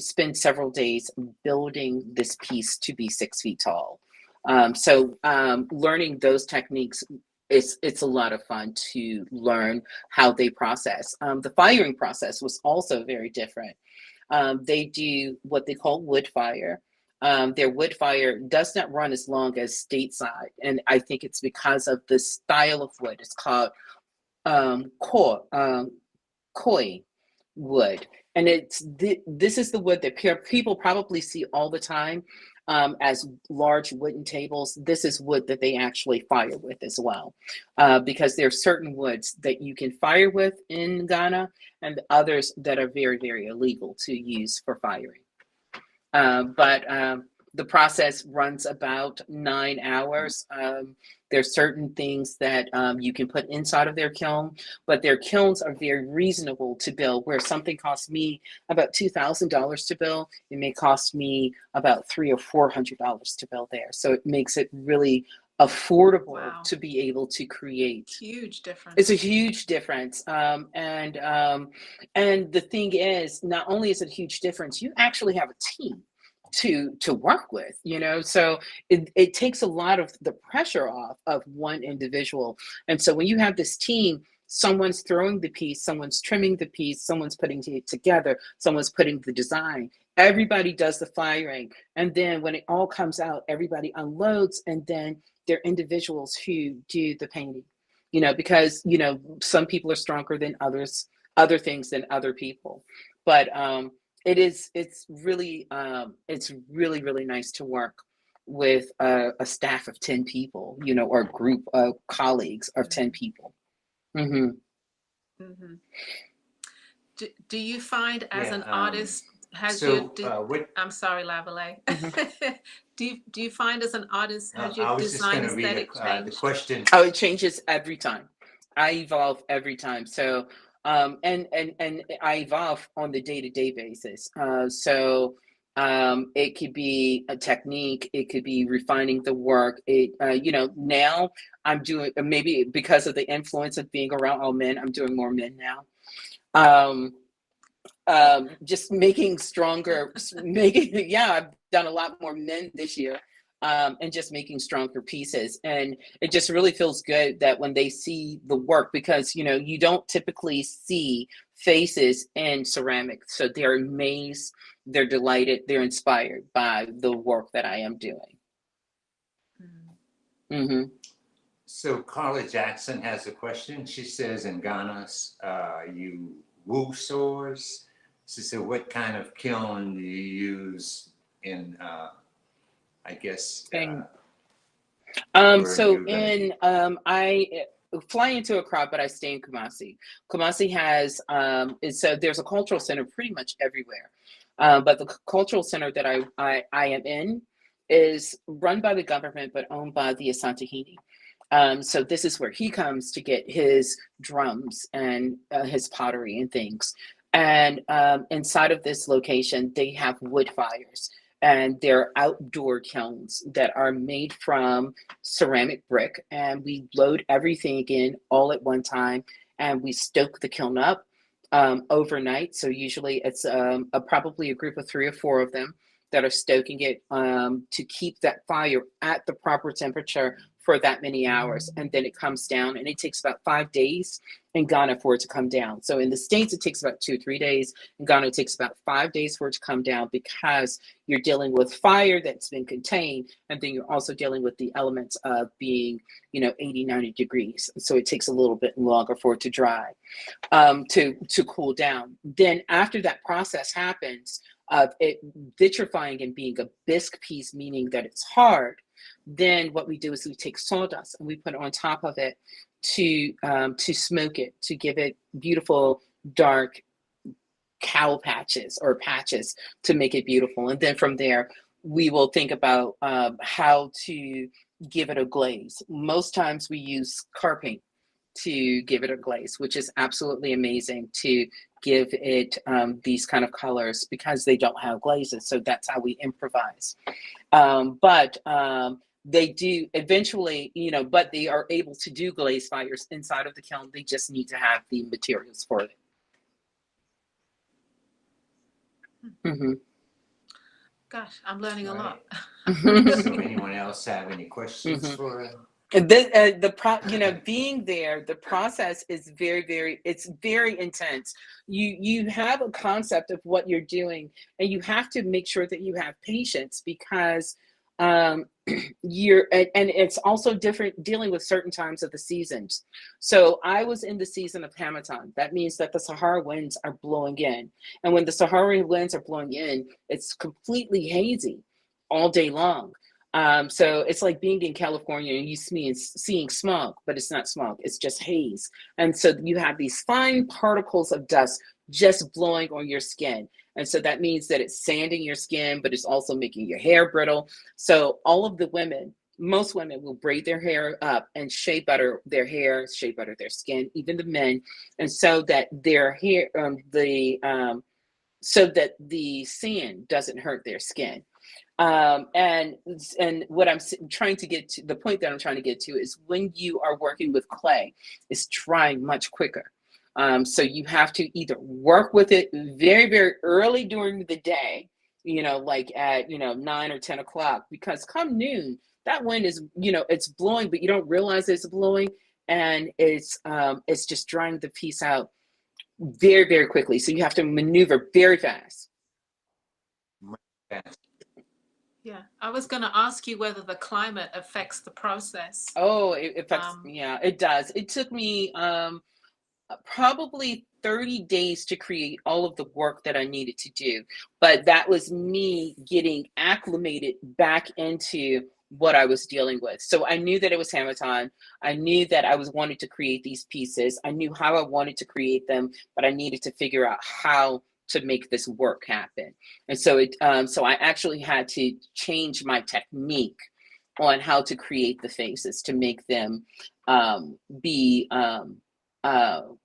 S3: spend several days building this piece to be 6 feet tall. Learning those techniques, it's a lot of fun to learn how they process. The firing process was also very different. They do what they call wood fire. Their wood fire does not run as long as stateside, and I think it's because of the style of wood. It's called koi wood, and this is the wood that people probably see all the time as large wooden tables. This is wood that they actually fire with as well, because there are certain woods that you can fire with in Ghana, and others that are very, very illegal to use for firing. But the process runs about 9 hours. There's certain things that you can put inside of their kiln, but their kilns are very reasonable to build. Where something costs me about $2,000 to build, it may cost me about $300 or $400 to build there. So it makes it really affordable
S2: Wow.
S3: to be able to create.
S2: Huge difference.
S3: It's a huge difference. And the thing is, not only is it a huge difference, you actually have a team to work with, so it takes a lot of the pressure off of one individual. And so when you have this team, someone's throwing the piece, someone's trimming the piece, someone's putting it together, someone's putting the design, everybody does the firing, and then when it all comes out, everybody unloads, and then there are individuals who do the painting, because some people are stronger than others, other things than other people. But it's really really nice to work with a staff of 10 people, or a group of colleagues of 10 people. Mm-hmm.
S2: Mm-hmm. Do you find as an artist, I'm sorry, Lavalais.
S3: Mm-hmm.
S2: do you find as an artist, has your
S1: I was
S2: design
S1: just going to
S2: aesthetic
S1: read the
S2: changed?
S1: question.
S3: Oh, it changes every time. I evolve every time. So and I evolve on the day-to-day basis. It could be a technique, it could be refining the work. Now I'm doing, maybe because of the influence of being around all men, I'm doing more men now. Just making stronger, I've done a lot more men this year. And just making stronger pieces. And it just really feels good that when they see the work, because, you don't typically see faces in ceramics. So they're amazed, they're delighted, they're inspired by the work that I am doing. Mm-hmm.
S1: So Carla Jackson has a question. She says, in Ghana, you woo sores. She said, what kind of kiln do you use in I guess.
S3: I fly into Accra, but I stay in Kumasi. Kumasi has there's a cultural center pretty much everywhere, but the cultural center that I am in is run by the government but owned by the Asantehene. So this is where he comes to get his drums and his pottery and things. And inside of this location, they have wood fires. And they're outdoor kilns that are made from ceramic brick. And we load everything in all at one time. And we stoke the kiln up overnight. So usually it's probably a group of 3 or 4 of them. that are stoking it to keep that fire at the proper temperature for that many hours. And then it comes down, and it takes about 5 days in Ghana for it to come down. So in the States, it takes about 2 or 3 days. In Ghana, it takes about 5 days for it to come down, because you're dealing with fire that's been contained. And then you're also dealing with the elements of being, 80, 90 degrees. So it takes a little bit longer for it to dry, to cool down. Then after that process happens of it vitrifying and being a bisque piece, meaning that it's hard, then what we do is we take sawdust and we put it on top of it to smoke it, to give it beautiful dark cowl patches or patches to make it beautiful. And then from there, we will think about how to give it a glaze. Most times we use car paint to give it a glaze, which is absolutely amazing to give it these kind of colors, because they don't have glazes. So that's how we improvise. But they do eventually, but they are able to do glaze fires inside of the kiln. They just need to have the materials for it. Mm-hmm.
S2: Gosh, I'm learning a lot.
S1: So anyone else have any questions for
S3: Being there, the process is it's very intense. You have a concept of what you're doing, and you have to make sure that you have patience, because and it's also different dealing with certain times of the seasons. So I was in the season of Hamilton. That means that the Sahara winds are blowing in. And when the Sahara winds are blowing in, it's completely hazy all day long. So it's like being in California and you seeing smog, but it's not smog, it's just haze. And so you have these fine particles of dust just blowing on your skin. And so that means that it's sanding your skin, but it's also making your hair brittle. So all of the women, most women will braid their hair up and shea butter their hair, shea butter their skin, even the men. And so that their hair, so that the sand doesn't hurt their skin. And what I'm trying to get to, the point that I'm trying to get to, is when you are working with clay, it's drying much quicker. So you have to either work with it very, very early during the day, like at, 9 or 10 o'clock, because come noon, that wind is, it's blowing, but you don't realize it's blowing, and it's just drying the piece out very, very quickly. So you have to maneuver very fast.
S2: Yeah, I was going to ask you whether the climate affects the process.
S3: Oh, it affects, yeah, it does. It took me probably 30 days to create all of the work that I needed to do. But that was me getting acclimated back into what I was dealing with. So I knew that it was Hamilton. I knew that I wanted to create these pieces. I knew how I wanted to create them, but I needed to figure out how to make this work happen. And so so I actually had to change my technique on how to create the faces to make them be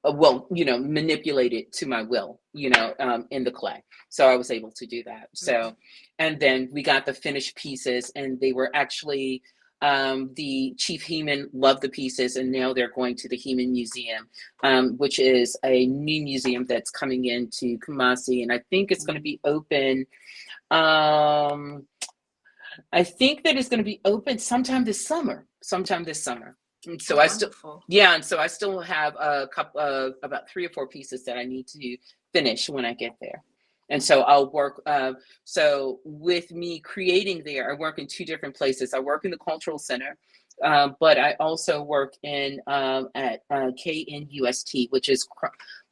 S3: manipulated to my will, in the clay. So I was able to do that. So, and then we got the finished pieces, and they were actually, the Chief Heman loved the pieces, and now they're going to the Heman Museum, which is a new museum that's coming into Kumasi, and I think it's going to be open. I think that it's going to be open sometime this summer. And so and so I still have a couple of about 3 or 4 pieces that I need to finish when I get there. And so I'll work. So with me creating there, I work in 2 different places. I work in the Cultural Center, but I also work in at KNUST, which is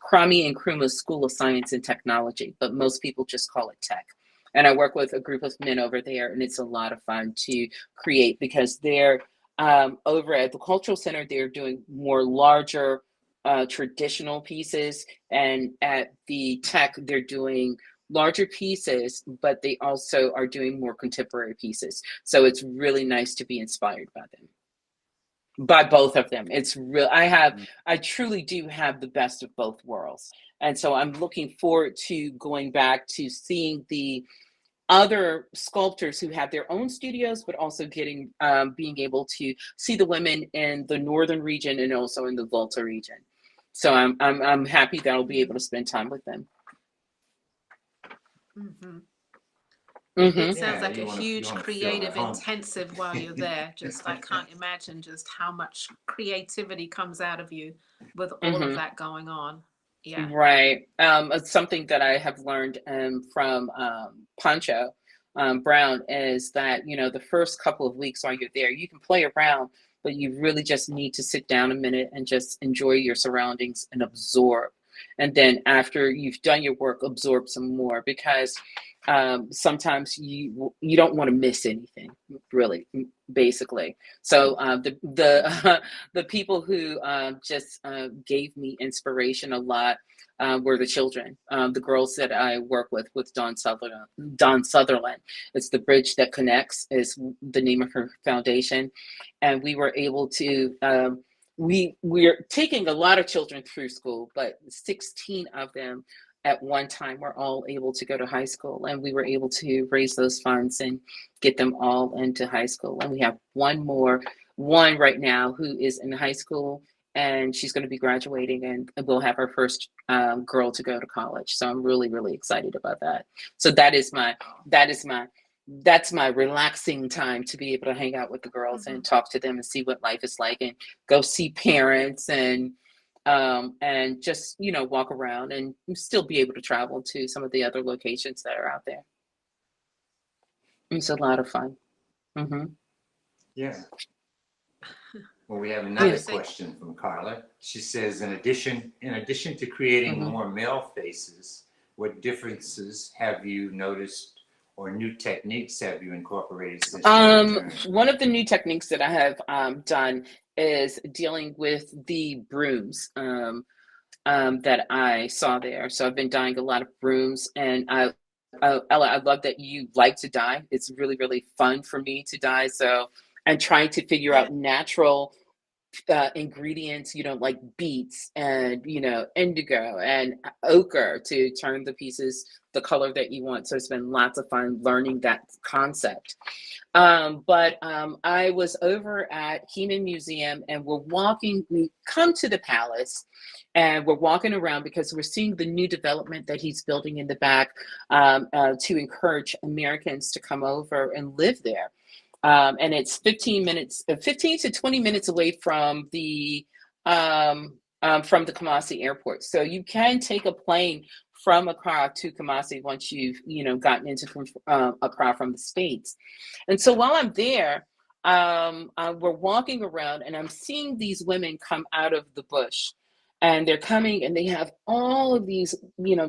S3: Kwame Nkrumah's School of Science and Technology, but most people just call it Tech. And I work with a group of men over there, and it's a lot of fun to create, because they're over at the Cultural Center, they're doing more larger traditional pieces, and at the Tech, they're doing larger pieces, but they also are doing more contemporary pieces. So it's really nice to be inspired by them, by both of them. It's real. I truly do have the best of both worlds. And so I'm looking forward to going back to seeing the other sculptors who have their own studios, but also being able to see the women in the northern region and also in the Volta region. So I'm happy that I'll be able to spend time with them.
S2: Mm-hmm.
S3: Mm-hmm.
S2: It sounds
S1: Yeah,
S2: like a
S1: you
S2: huge
S1: want to feel at
S2: creative
S1: home.
S2: intensive while you're there. Just I can't imagine just how much creativity comes out of you with all of
S3: Mm-hmm.
S2: that going on. Yeah.
S3: Right. It's something that I have learned from Pancho Brown is that, the first couple of weeks while you're there, you can play around, but you really just need to sit down a minute and just enjoy your surroundings and absorb. And then after you've done your work, absorb some more because sometimes you don't want to miss anything, really, basically. So the the people who just gave me inspiration a lot were the children, the girls that I work with Dawn Sutherland. Dawn Sutherland. It's the Bridge That Connects is the name of her foundation, and we were able to. We're taking a lot of children through school, but 16 of them at one time were all able to go to high school, and we were able to raise those funds and get them all into high school. And we have one right now who is in high school, and she's going to be graduating, and we'll have our first girl to go to college. So I'm really, really excited about that. So that is my that's my relaxing time to be able to hang out with the girls
S2: Mm-hmm.
S3: and talk to them and see what life is like and go see parents and just walk around and still be able to travel to some of the other locations that are out there. It's a lot of fun. Hmm.
S1: Yeah. Well, we have
S2: I
S1: another
S2: would say,
S1: question from Carla. She says, in addition to creating
S3: Hmm.
S1: more male faces, what differences have you noticed or new techniques have you incorporated since you returned?
S3: One of the new techniques that I have done is dealing with the brooms that I saw there. So I've been dyeing a lot of brooms, and Ella, I love that you like to dye. It's really, really fun for me to dye. So I'm trying to figure
S2: yeah.
S3: out natural ingredients, like beets and, indigo and ochre to turn the pieces the color that you want. So it's been lots of fun learning that concept. But I was over at Heman Museum, and we come to the palace and we're walking around because we're seeing the new development that he's building in the back to encourage Americans to come over and live there. And it's 15 to 20 minutes away from the Kumasi airport. So you can take a plane from Accra to Kumasi once you've, gotten into Accra from the States. And so while I'm there, we're walking around and I'm seeing these women come out of the bush. And they're coming and they have all of these,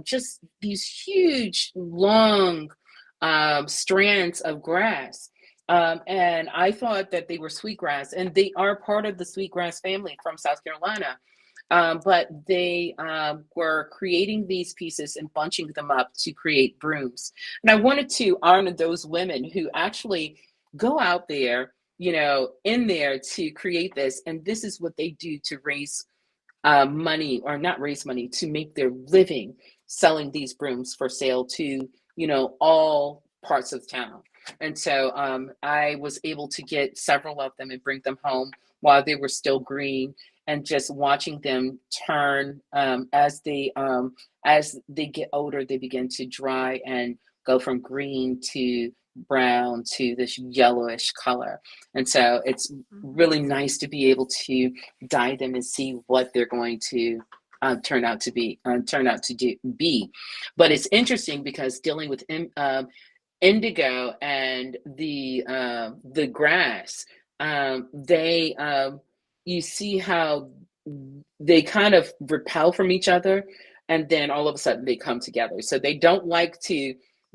S3: just these huge, long strands of grass. And I thought that they were sweetgrass, and they are part of the sweetgrass family from South Carolina. But they were creating these pieces and bunching them up to create brooms. And I wanted to honor those women who actually go out there, in there to create this. And this is what they do to raise money, or not raise money, to make their living selling these brooms for sale to, all parts of town. And so I was able to get several of them and bring them home while they were still green, and just watching them turn as they get older, they begin to dry and go from green to brown to this yellowish color. And so it's really nice to be able to dye them and see what they're going to turn out to be. But it's interesting because dealing with indigo and the grass, they you see how they kind of repel from each other, and then all of a sudden they come together. So they don't like to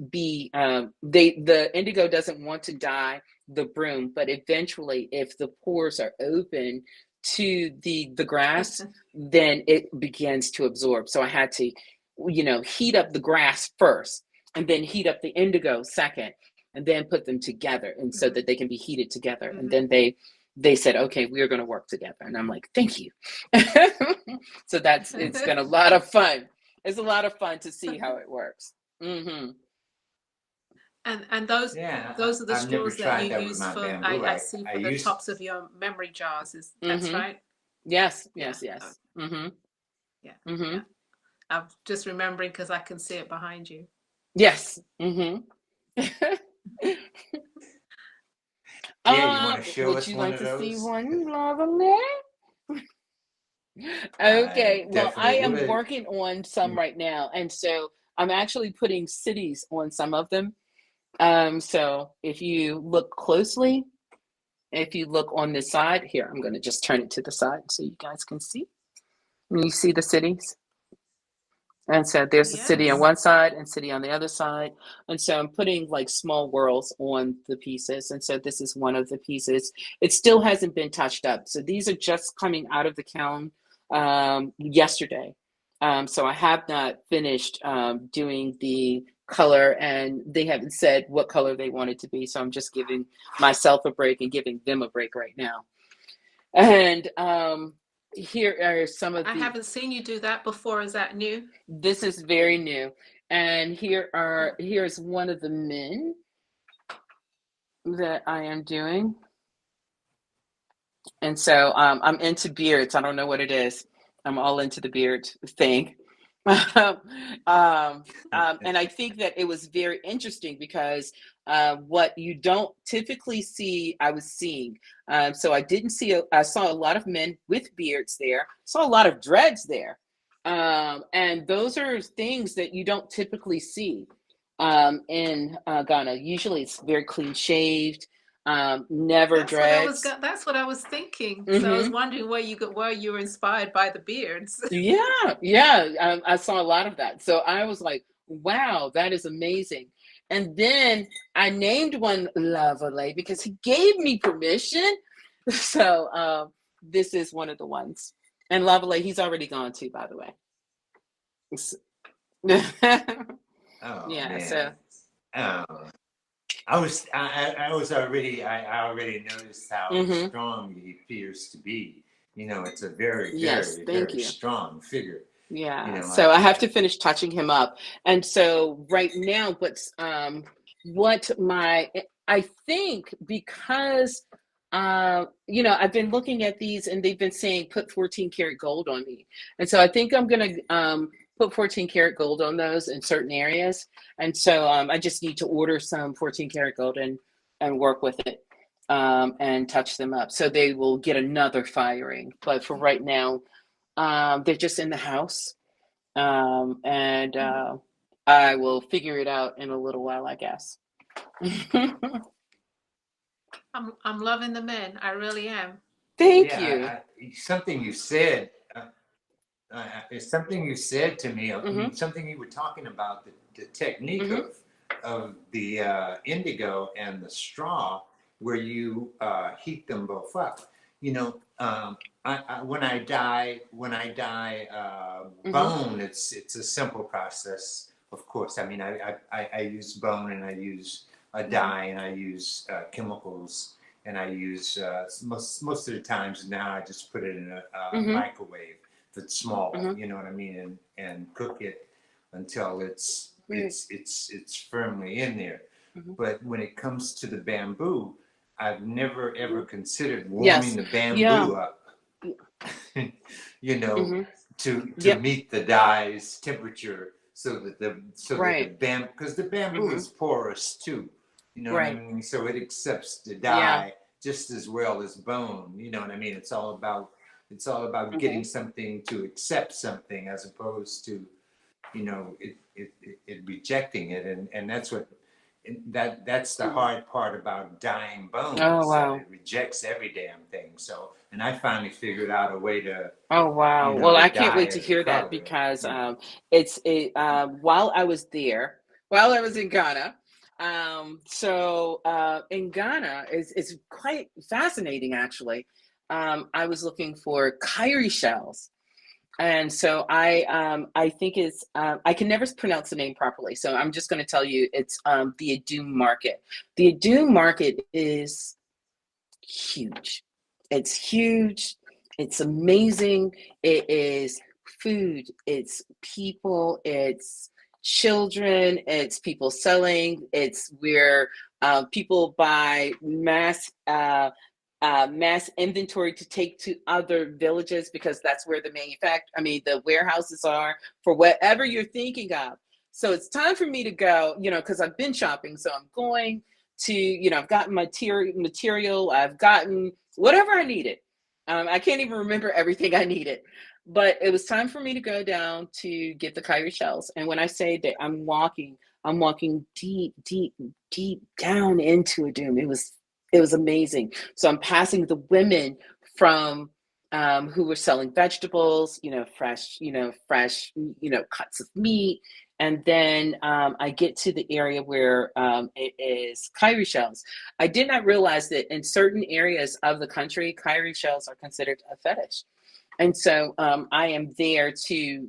S3: be the indigo doesn't want to dye the broom, but eventually if the pores are open to the grass, then it begins to absorb. So I had to heat up the grass first, and then heat up the indigo second, and then put them together, and so that they can be heated together. And then they said, okay, we are going to work together. And I'm like, thank you. So it's been a lot of fun. It's a lot of fun to see how it works. Mm-hmm.
S2: And those
S1: Yeah,
S2: those are the
S1: I've never
S2: straws that
S1: tried
S2: you
S1: that with
S2: use
S1: my
S2: for,
S1: bamboo.
S2: I see,
S1: I
S2: for the
S1: used
S2: tops of your memory jars. That's
S3: Mm-hmm.
S2: right?
S3: Yes.
S2: Yeah.
S3: Mm-hmm.
S2: Yeah.
S3: Mm-hmm.
S2: Yeah. I'm just remembering because I can see it behind you.
S3: Yes. Mm-hmm.
S1: Yeah, you want to show
S3: Would
S1: us
S3: you
S1: one
S3: like
S1: of
S3: to see
S1: those?
S3: one, Lavalais?
S1: I
S3: Okay, well, I
S1: definitely
S3: am
S1: would.
S3: working on some right now, and so I'm actually putting cities on some of them. So if you look closely, if you look on this side here, I'm going to just turn it to the side so you guys can see. And you see the cities? And so there's a city on
S2: Yes.
S3: one side and city on the other side. And so I'm putting like small worlds on the pieces. And so this is one of the pieces. It still hasn't been touched up. So these are just coming out of the kiln yesterday. So I have not finished doing the color, and they haven't said what color they want it to be. So I'm just giving myself a break and giving them a break right now. And here are some of
S2: I
S3: the,
S2: haven't seen you do that before. Is that new?
S3: this is very new. And here's one of the men that I am doing. And so I'm into beards. I don't know what it is. I'm all into the beard thing. And I think that it was very interesting because what you don't typically see, I was seeing. So I saw a lot of men with beards there, saw a lot of dreads there. And those are things that you don't typically see in Ghana. Usually it's very clean shaved, never dreads.
S2: That's what I was thinking. So I was
S3: Hmm.
S2: wondering where you were inspired by the beards.
S3: Yeah, yeah. I saw a lot of that. So I was like, wow, that is amazing. And then I named one Lavalais because he gave me permission. So this is one of the ones. And Lavalais, he's already gone too, by the way.
S1: Oh
S3: Yeah, so
S1: man. Um, I already noticed how
S3: hmm,
S1: strong he appears to be. You know, it's a very,
S3: yes,
S1: very,
S3: thank
S1: very
S3: you.
S1: strong figure. You
S3: Yeah,
S1: know,
S3: so I have to finish touching him up. And so right now, what my I think because I've been looking at these and they've been saying put 14 karat gold on me. And so I think I'm gonna put 14 karat gold on those in certain areas. And so I just need to order some 14 karat gold and work with it and touch them up. So they will get another firing. But for right now, they're just in the house, and I will figure it out in a little while, I guess.
S2: I'm loving the men. I really am.
S3: Thank you.
S1: yeah, something you said. It's something you said to me.
S3: Hmm.
S1: Something you were talking about the technique
S3: Hmm.
S1: of the indigo and the straw, where you heat them both up. You know, when I dye
S3: Hmm.
S1: bone, it's a simple process. Of course, I mean I use bone and I use a
S3: Hmm.
S1: dye and I use chemicals and I use most of the times now I just put it in a
S3: Hmm.
S1: microwave if it's small,
S3: Hmm.
S1: you know what I mean, and cook it until
S3: Right.
S1: it's firmly in there.
S3: Hmm.
S1: But when it comes to the bamboo, I've never ever considered warming
S3: Yes.
S1: the
S3: Yeah.
S1: bamboo up, you know,
S3: Hmm.
S1: to
S3: Yep.
S1: meet the dye's temperature, so that the
S3: Right.
S1: bamboo, because the bamboo
S3: Hmm.
S1: is porous too, you know what I
S3: Right.
S1: mean. So it accepts the
S3: Yeah.
S1: dye just as well as bone. You know what I mean. It's all about
S3: Hmm.
S1: getting something to accept something as opposed to it rejecting it, and that's the hard part about dyeing bone
S3: Oh
S1: is that
S3: wow.
S1: it rejects every damn thing. So, and I finally figured out a way to
S3: Oh wow. Well,
S1: to
S3: I can't
S1: dye
S3: wait to
S1: it a
S3: hear that
S1: color.
S3: because it's a while I was there, while I was in Ghana. In Ghana is quite fascinating actually. I was looking for cowrie shells. And so I think it's I can never pronounce the name properly, so I'm just going to tell you it's the Adum market. The Adum market is huge. It's huge. It's amazing. It is food. It's people. It's children. It's people selling. It's where people buy mass inventory to take to other villages because that's where the the warehouses are for whatever you're thinking of. So it's time for me to go, because I've been shopping. So I'm going to, I've gotten material, I've gotten whatever I needed. I can't even remember everything I needed, but it was time for me to go down to get the cowrie shells. And when I say that I'm walking deep, deep, deep down into a doom. It was amazing. So I'm passing the women from who were selling vegetables, fresh, cuts of meat. And then I get to the area where it is cowrie shells. I did not realize that in certain areas of the country, cowrie shells are considered a fetish. And so I am there to,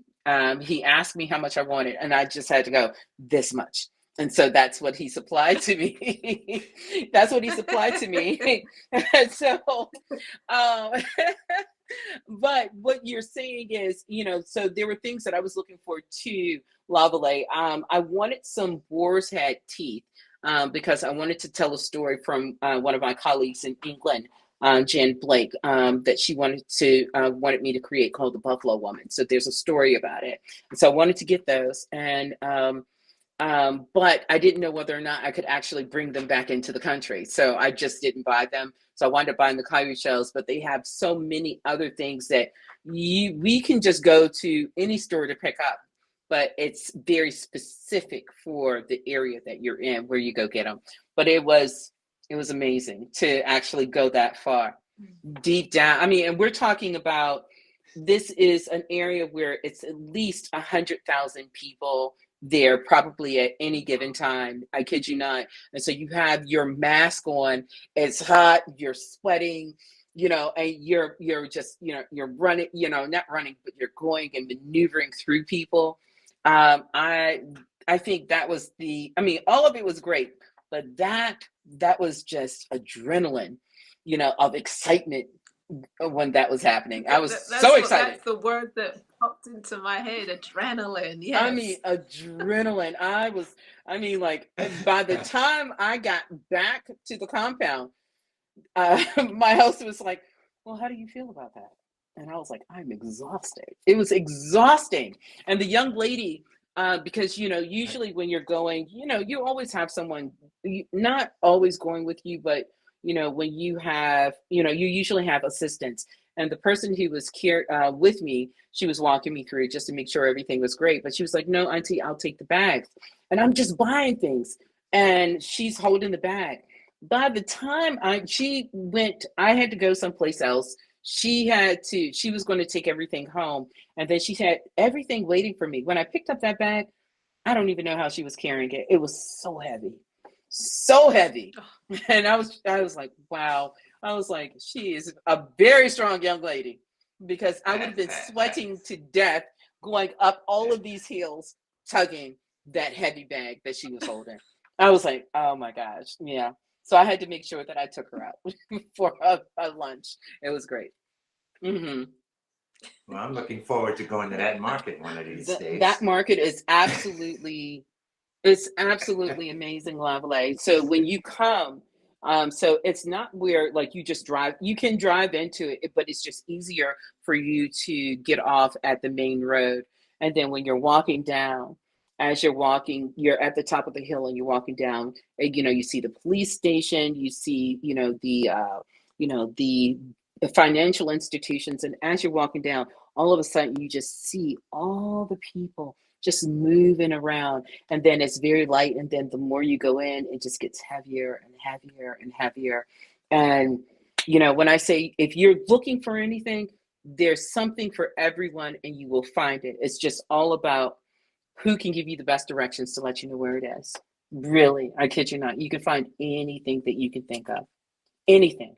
S3: he asked me how much I wanted, and I just had to go, this much. And so that's what he supplied to me. That's what he supplied to me. And so, but what you're saying is, so there were things that I was looking for to Lavalais. I wanted some boar's head teeth because I wanted to tell a story from one of my colleagues in England, Jan Blake, that she wanted me to create, called The Buffalo Woman. So there's a story about it. And so I wanted to get those. And but I didn't know whether or not I could actually bring them back into the country. So I just didn't buy them. So I wound up buying the cowrie shells, but they have so many other things that we can just go to any store to pick up, but it's very specific for the area that you're in where you go get them. But it was amazing to actually go that far deep down. I mean, and we're talking about, this is an area where it's at least 100,000 people there probably at any given time. I kid you not. And so you have your mask on, it's hot, you're sweating, and you're just, you're running, not running, but you're going and maneuvering through people. I think that was all of it was great, but that was just adrenaline, of excitement when that was happening. I was so excited.
S2: That's the word that popped into my head, adrenaline. Yes.
S3: I mean, adrenaline. By the time I got back to the compound, my host was like, well, how do you feel about that? And I was like, I'm exhausted. It was exhausting. And the young lady, because, usually when you're going, you always have someone, not always going with you, but, when you have, you usually have assistants. And the person who was with me, she was walking me through just to make sure everything was great. But she was like, no, Auntie, I'll take the bags. And I'm just buying things. And she's holding the bag. By the time she went, I had to go someplace else. She was going to take everything home. And then she had everything waiting for me. When I picked up that bag, I don't even know how she was carrying it. It was so heavy. So heavy. And I was like, wow. I was like, she is a very strong young lady, because I would have been sweating to death going up all of these hills, tugging that heavy bag that she was holding. I was like, oh my gosh. Yeah. So I had to make sure that I took her out for a lunch. It was great. Mm-hmm.
S1: Well, I'm looking forward to going to that market one of these days.
S3: That market is absolutely, it's absolutely amazing, Lavalais. So when you come, so it's not where like you just drive, you can drive into it, but it's just easier for you to get off at the main road. And then when you're walking down, as you're walking, you're at the top of the hill and you're walking down, and, you see the police station, you see, the financial institutions. And as you're walking down, all of a sudden you just see all the people just moving around, and then it's very light. And then the more you go in, it just gets heavier and heavier and heavier. And, when I say, if you're looking for anything, there's something for everyone and you will find it. It's just all about who can give you the best directions to let you know where it is. Really, I kid you not. You can find anything that you can think of. Anything.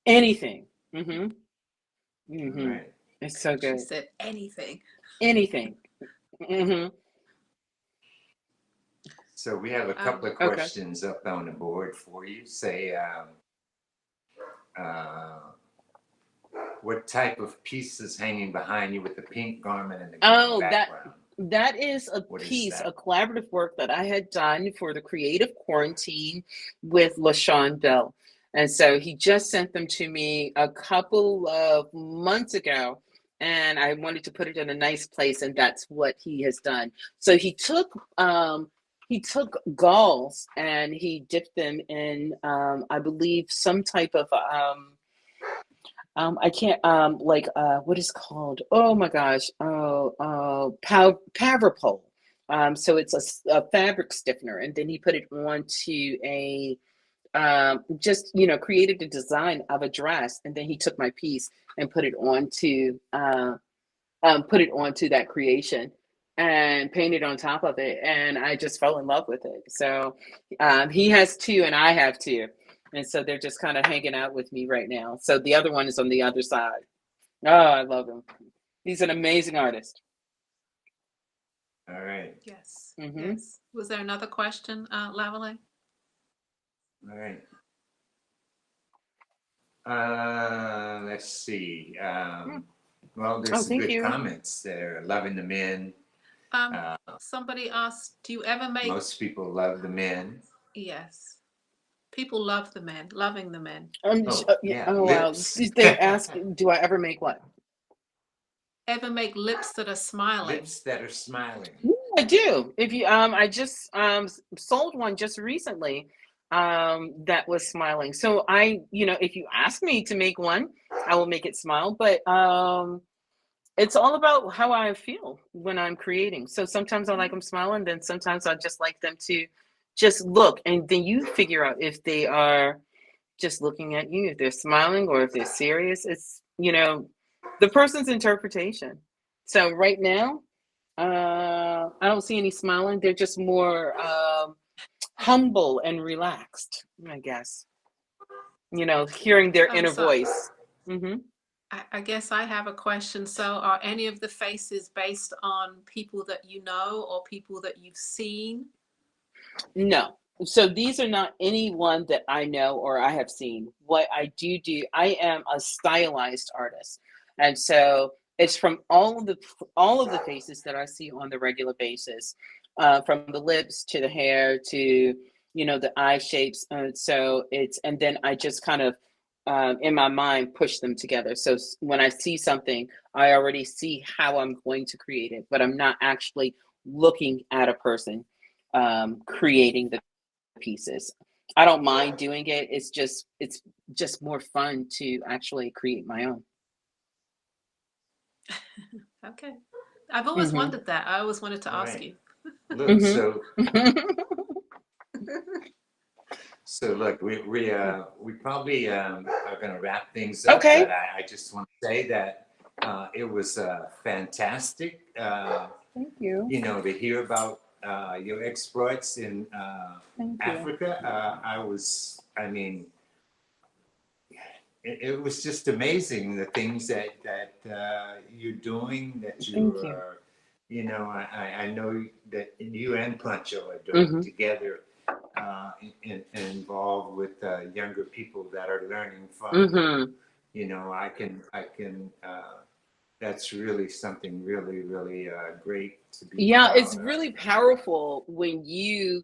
S3: Anything. Mm-hmm. Mm-hmm. Right. It's so good.
S2: She said anything.
S3: Anything. Mm-hmm.
S1: So we have a couple of questions up on the board for you. Say, what type of piece is hanging behind you with the pink garment and the green background?
S3: That is a piece, a collaborative work that I had done for the Creative Quarantine with LaShawn Bell. And so he just sent them to me a couple of months ago. and I wanted to put it in a nice place, and that's what he has done. So he took galls and he dipped them in, I believe, some type of I can't like what is it called? Oh my gosh, Pavrapol. So it's a fabric stiffener, and then he put it onto a just created a design of a dress, and then he took my piece and put it onto that creation and painted on top of it, and I just fell in love with it. So he has two and I have two, and so they're just kind of hanging out with me right now. So the other one is on the other side. Oh, I love him. He's an amazing artist.
S1: All right.
S2: Yes.
S3: Mm-hmm.
S2: Yes. Was there another question, Lavalais?
S1: All right. Let's see. Well, there's some
S3: thank
S1: good
S3: you.
S1: comments there. Loving the men.
S2: Somebody asked, do you ever make?
S1: Most people love the men.
S2: Yes. People love the men, loving the men.
S1: Yeah.
S3: Oh wow.
S1: Lips.
S3: They ask, do I ever make what?
S2: Ever make lips that are smiling?
S1: Lips that are smiling.
S3: Yeah, I do. If you I just sold one just recently that was smiling. So if you ask me to make one, I will make it smile, but it's all about how I feel when I'm creating. So sometimes I like them smiling, then sometimes I just like them to just look, and then you figure out if they are just looking at you, if they're smiling or if they're serious. It's the person's interpretation. So right now, I don't see any smiling. They're just more humble and relaxed, I guess. Hearing their inner voice. Mm-hmm.
S2: I guess I have a question. So are any of the faces based on people that you know or people that you've seen?
S3: No. So these are not anyone that I know or I have seen. What I do, I am a stylized artist. And so it's from all of the faces that I see on the regular basis, from the lips to the hair to the eye shapes. And then I just kind of in my mind push them together. So when I see something, I already see how I'm going to create it, but I'm not actually looking at a person creating the pieces. I don't mind doing it. It's just more fun to actually create my own.
S2: Okay. I've always wondered that. I always wanted to ask you.
S1: Look, so look, we probably are going to wrap things up.
S3: Okay.
S1: But I just want to say that it was fantastic.
S3: Thank you.
S1: To hear about your exploits in Africa. It was just amazing, the things that you're doing, that I know that you and Pancho are doing together, and involved with younger people that are learning from. I can that's really something really, really great to be.
S3: Yeah, it's really powerful when we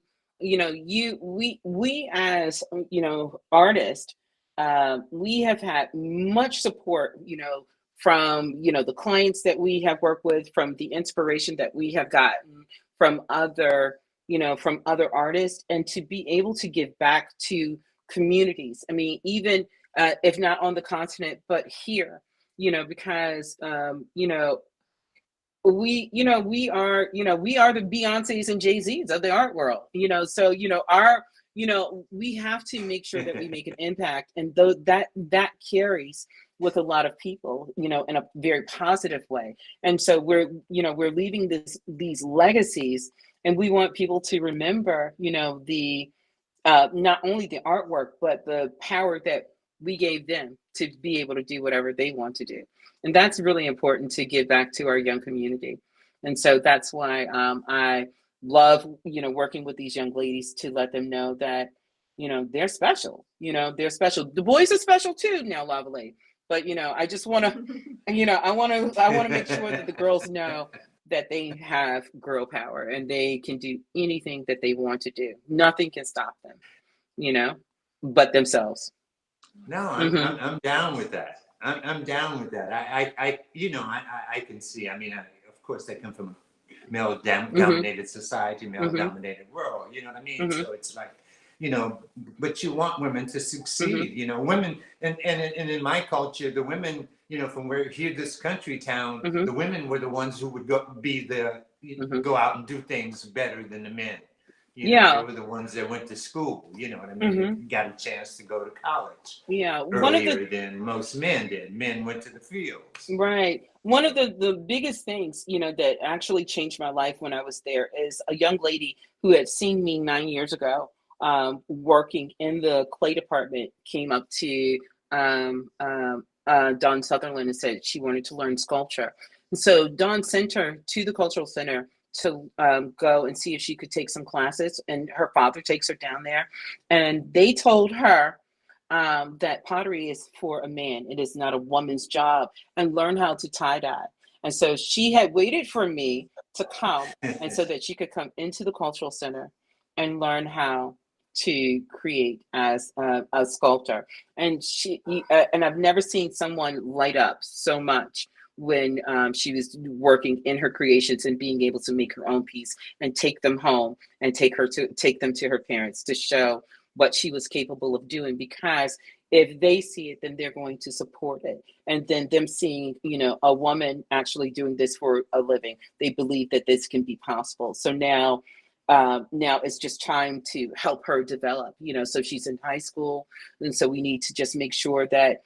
S3: as artists, we have had much support, from the clients that we have worked with, from the inspiration that we have gotten from other artists, and to be able to give back to communities. I mean, even if not on the continent, but here, because we are the Beyoncés and Jay-Z's of the art world, so we have to make sure that we make an impact, and though that carries with a lot of people, in a very positive way. And so we're leaving these legacies, and we want people to remember, the not only the artwork, but the power that we gave them to be able to do whatever they want to do. And that's really important to give back to our young community. And so that's why I love, working with these young ladies, to let them know that, they're special. They're special. The boys are special too now, Lavalais. But I just want to, I want to make sure that the girls know that they have girl power and they can do anything that they want to do. Nothing can stop them, but themselves.
S1: No, I'm down with that. I'm down with that. I can see. I mean, of course, I come from a male-dominated society, male-dominated world. You know what I mean? So it's like, but you want women to succeed. Women, and in my culture, the women, from where here, this country town, the women were the ones who would go out and do things better than the men. They were the ones that went to school. You know what I mean? Got a chance to go to college.
S3: Yeah,
S1: earlier than most men did. Men went to the fields.
S3: Right. One of the biggest things, that actually changed my life when I was there is a young lady who had seen me 9 years ago, working in the clay department, came up to Dawn Sutherland and said she wanted to learn sculpture. And so Dawn sent her to the cultural center to go and see if she could take some classes. And her father takes her down there. And they told her that pottery is for a man. It is not a woman's job, and learn how to tie dye. And so she had waited for me to come, and so that she could come into the cultural center and learn how to create as a sculptor. And and I've never seen someone light up so much when she was working in her creations and being able to make her own piece and take them home and take them to her parents to show what she was capable of doing. Because if they see it, then they're going to support it. And then them seeing, a woman actually doing this for a living, they believe that this can be possible. So now it's just time to help her develop, so she's in high school. And so we need to just make sure that,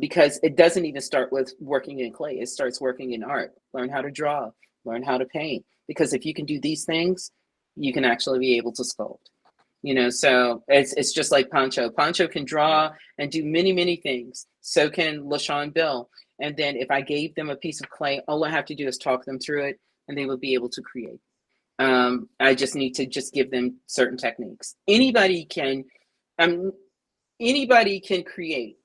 S3: because it doesn't even start with working in clay, it starts working in art. Learn how to draw, learn how to paint, because if you can do these things, you can actually be able to sculpt. So it's just like Pancho. Pancho can draw and do many, many things. So can LaShawn Bill. And then if I gave them a piece of clay, all I have to do is talk them through it, and they will be able to create. I just need to just give them certain techniques. Anybody can create.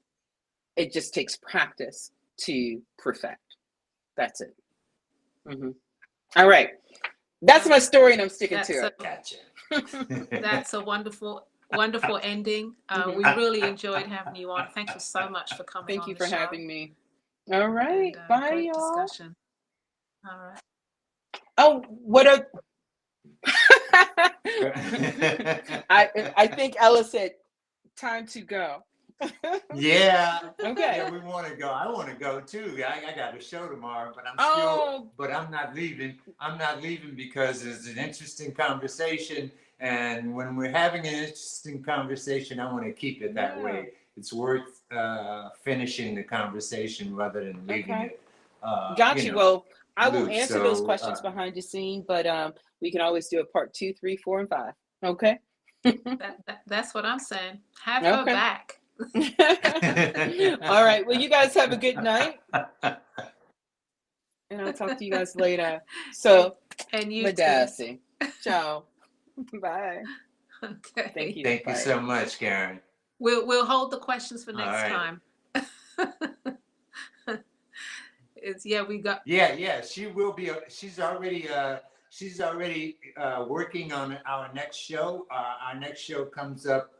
S3: It just takes practice to perfect. That's it. All right. That's my story, and I'm sticking to it.
S1: Gotcha.
S2: That's a wonderful ending. We really enjoyed having you on. Thank you so much for coming.
S3: Thank you for having me. All right.
S2: And,
S3: bye,
S2: great
S3: y'all.
S2: Discussion. All right.
S3: Oh, what a I think Ella said time to go.
S1: Yeah.
S3: Okay.
S1: Yeah, we want to go. I want to go too. I got a show tomorrow, but I'm not leaving. I'm not leaving because it's an interesting conversation. And when we're having an interesting conversation, I want to keep it that way. It's worth finishing the conversation rather than leaving it.
S3: Got you. Well, I will
S1: loose.
S3: answer those questions behind the scene, but we can always do a part 2, 3, 4, and 5. Okay.
S2: That's what I'm saying. Have her back.
S3: All right. Well, you guys have a good night. And I'll talk to you guys later. So,
S2: and you
S3: Madassi. Ciao. Bye.
S2: Okay.
S3: Thank you.
S1: Thank you so much, Carren.
S2: We'll hold the questions for next time. We got.
S1: Yeah. She will be. She's already working on our next show. Our next show comes up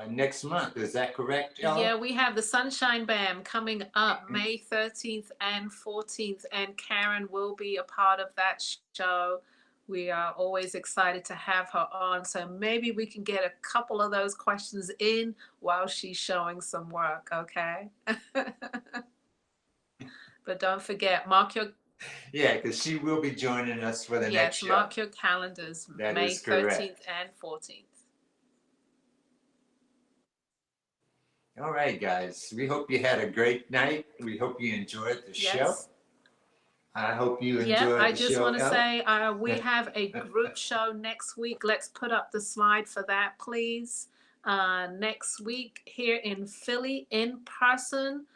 S1: next month. Is that correct, Ella?
S2: Yeah, we have the Sunshine Bam coming up May 13th and 14th, and Carren will be a part of that show. We are always excited to have her on, so maybe we can get a couple of those questions in while she's showing some work, okay? But don't forget, mark your...
S1: Yeah, because she will be joining us for the next show.
S2: Yes, mark your calendars,
S1: that
S2: May
S1: is correct.
S2: 13th and 14th.
S1: All right, guys. We hope you had a great night. We hope you enjoyed the show. I hope you enjoyed the show.
S2: I just want to say we have a group show next week. Let's put up the slide for that, please. Next week here in Philly, in person,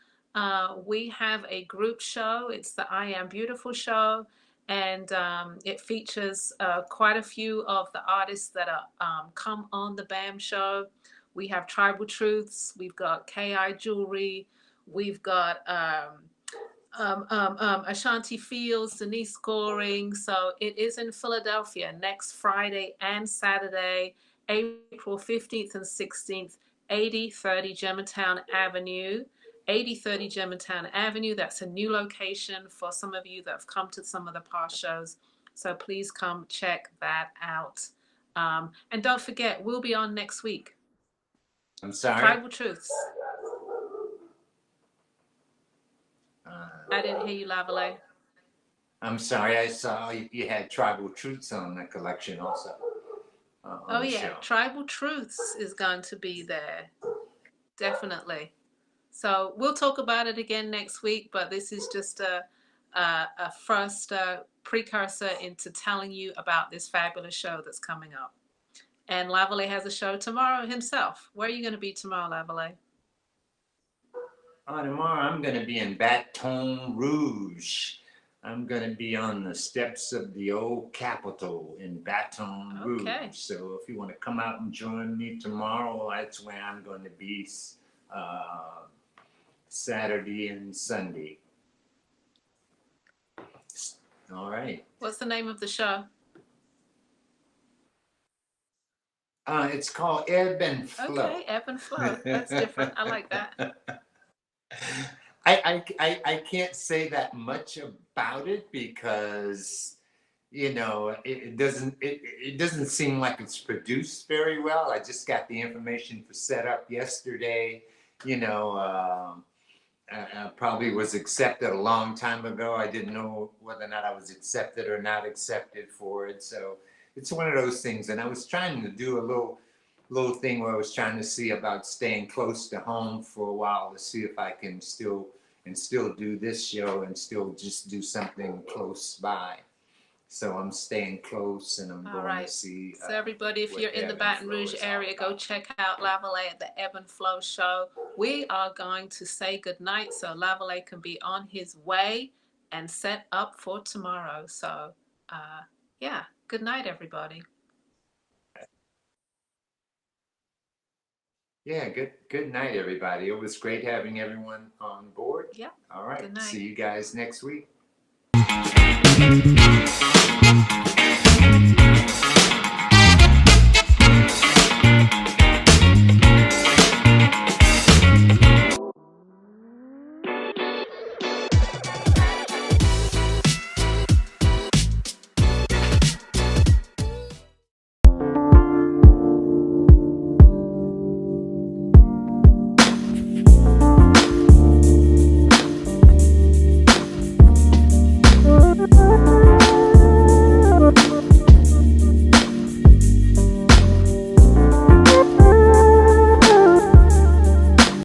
S2: we have a group show. It's the I Am Beautiful show. And it features quite a few of the artists that are come on the BAM show. We have Tribal Truths. We've got KI Jewelry. We've got Ashanti Fields, Denise Goring. So it is in Philadelphia next Friday and Saturday, April 15th and 16th, 8030 Germantown Avenue. 8030 Germantown Avenue. That's a new location for some of you that have come to some of the past shows. So please come check that out. And don't forget, we'll be on next week.
S1: I'm sorry.
S2: Tribal Truths.
S1: Uh,
S2: I didn't hear you, Lavalais.
S1: I'm sorry. I saw you had Tribal Truths on the collection also. On
S2: Oh
S1: the
S2: yeah,
S1: show.
S2: Tribal Truths is going to be there. Definitely. So we'll talk about it again next week, but this is just a first precursor into telling you about this fabulous show that's coming up. And Lavalais has a show tomorrow himself. Where are you going to be tomorrow, Lavalais?
S1: Tomorrow I'm going to be in Baton Rouge. I'm going to be on the steps of the old Capitol in Baton Rouge.
S2: Okay.
S1: So if you want to come out and join me tomorrow, that's where I'm going to be Saturday and Sunday. All right.
S2: What's the name of the show?
S1: It's called Ebb and Flow.
S2: Okay, Ebb and Flow. That's different. I like that.
S1: I can't say that much about it because it doesn't seem like it's produced very well. I just got the information for setup yesterday. I probably was accepted a long time ago. I didn't know whether or not I was accepted or not accepted for it. So it's one of those things. And I was trying to do a little thing where I was trying to see about staying close to home for a while to see if I can still do this show and still just do something close by. So I'm staying close and I'm going to see.
S2: So everybody, if you're in the Baton Rouge area, go check out Lavalais at the Ebb and Flow show. We are going to say goodnight so Lavalais can be on his way and set up for tomorrow. So yeah, good night, everybody.
S1: Yeah, good night, everybody. It was great having everyone on board.
S2: Yeah.
S1: All right.
S2: Good night.
S1: See you guys next week.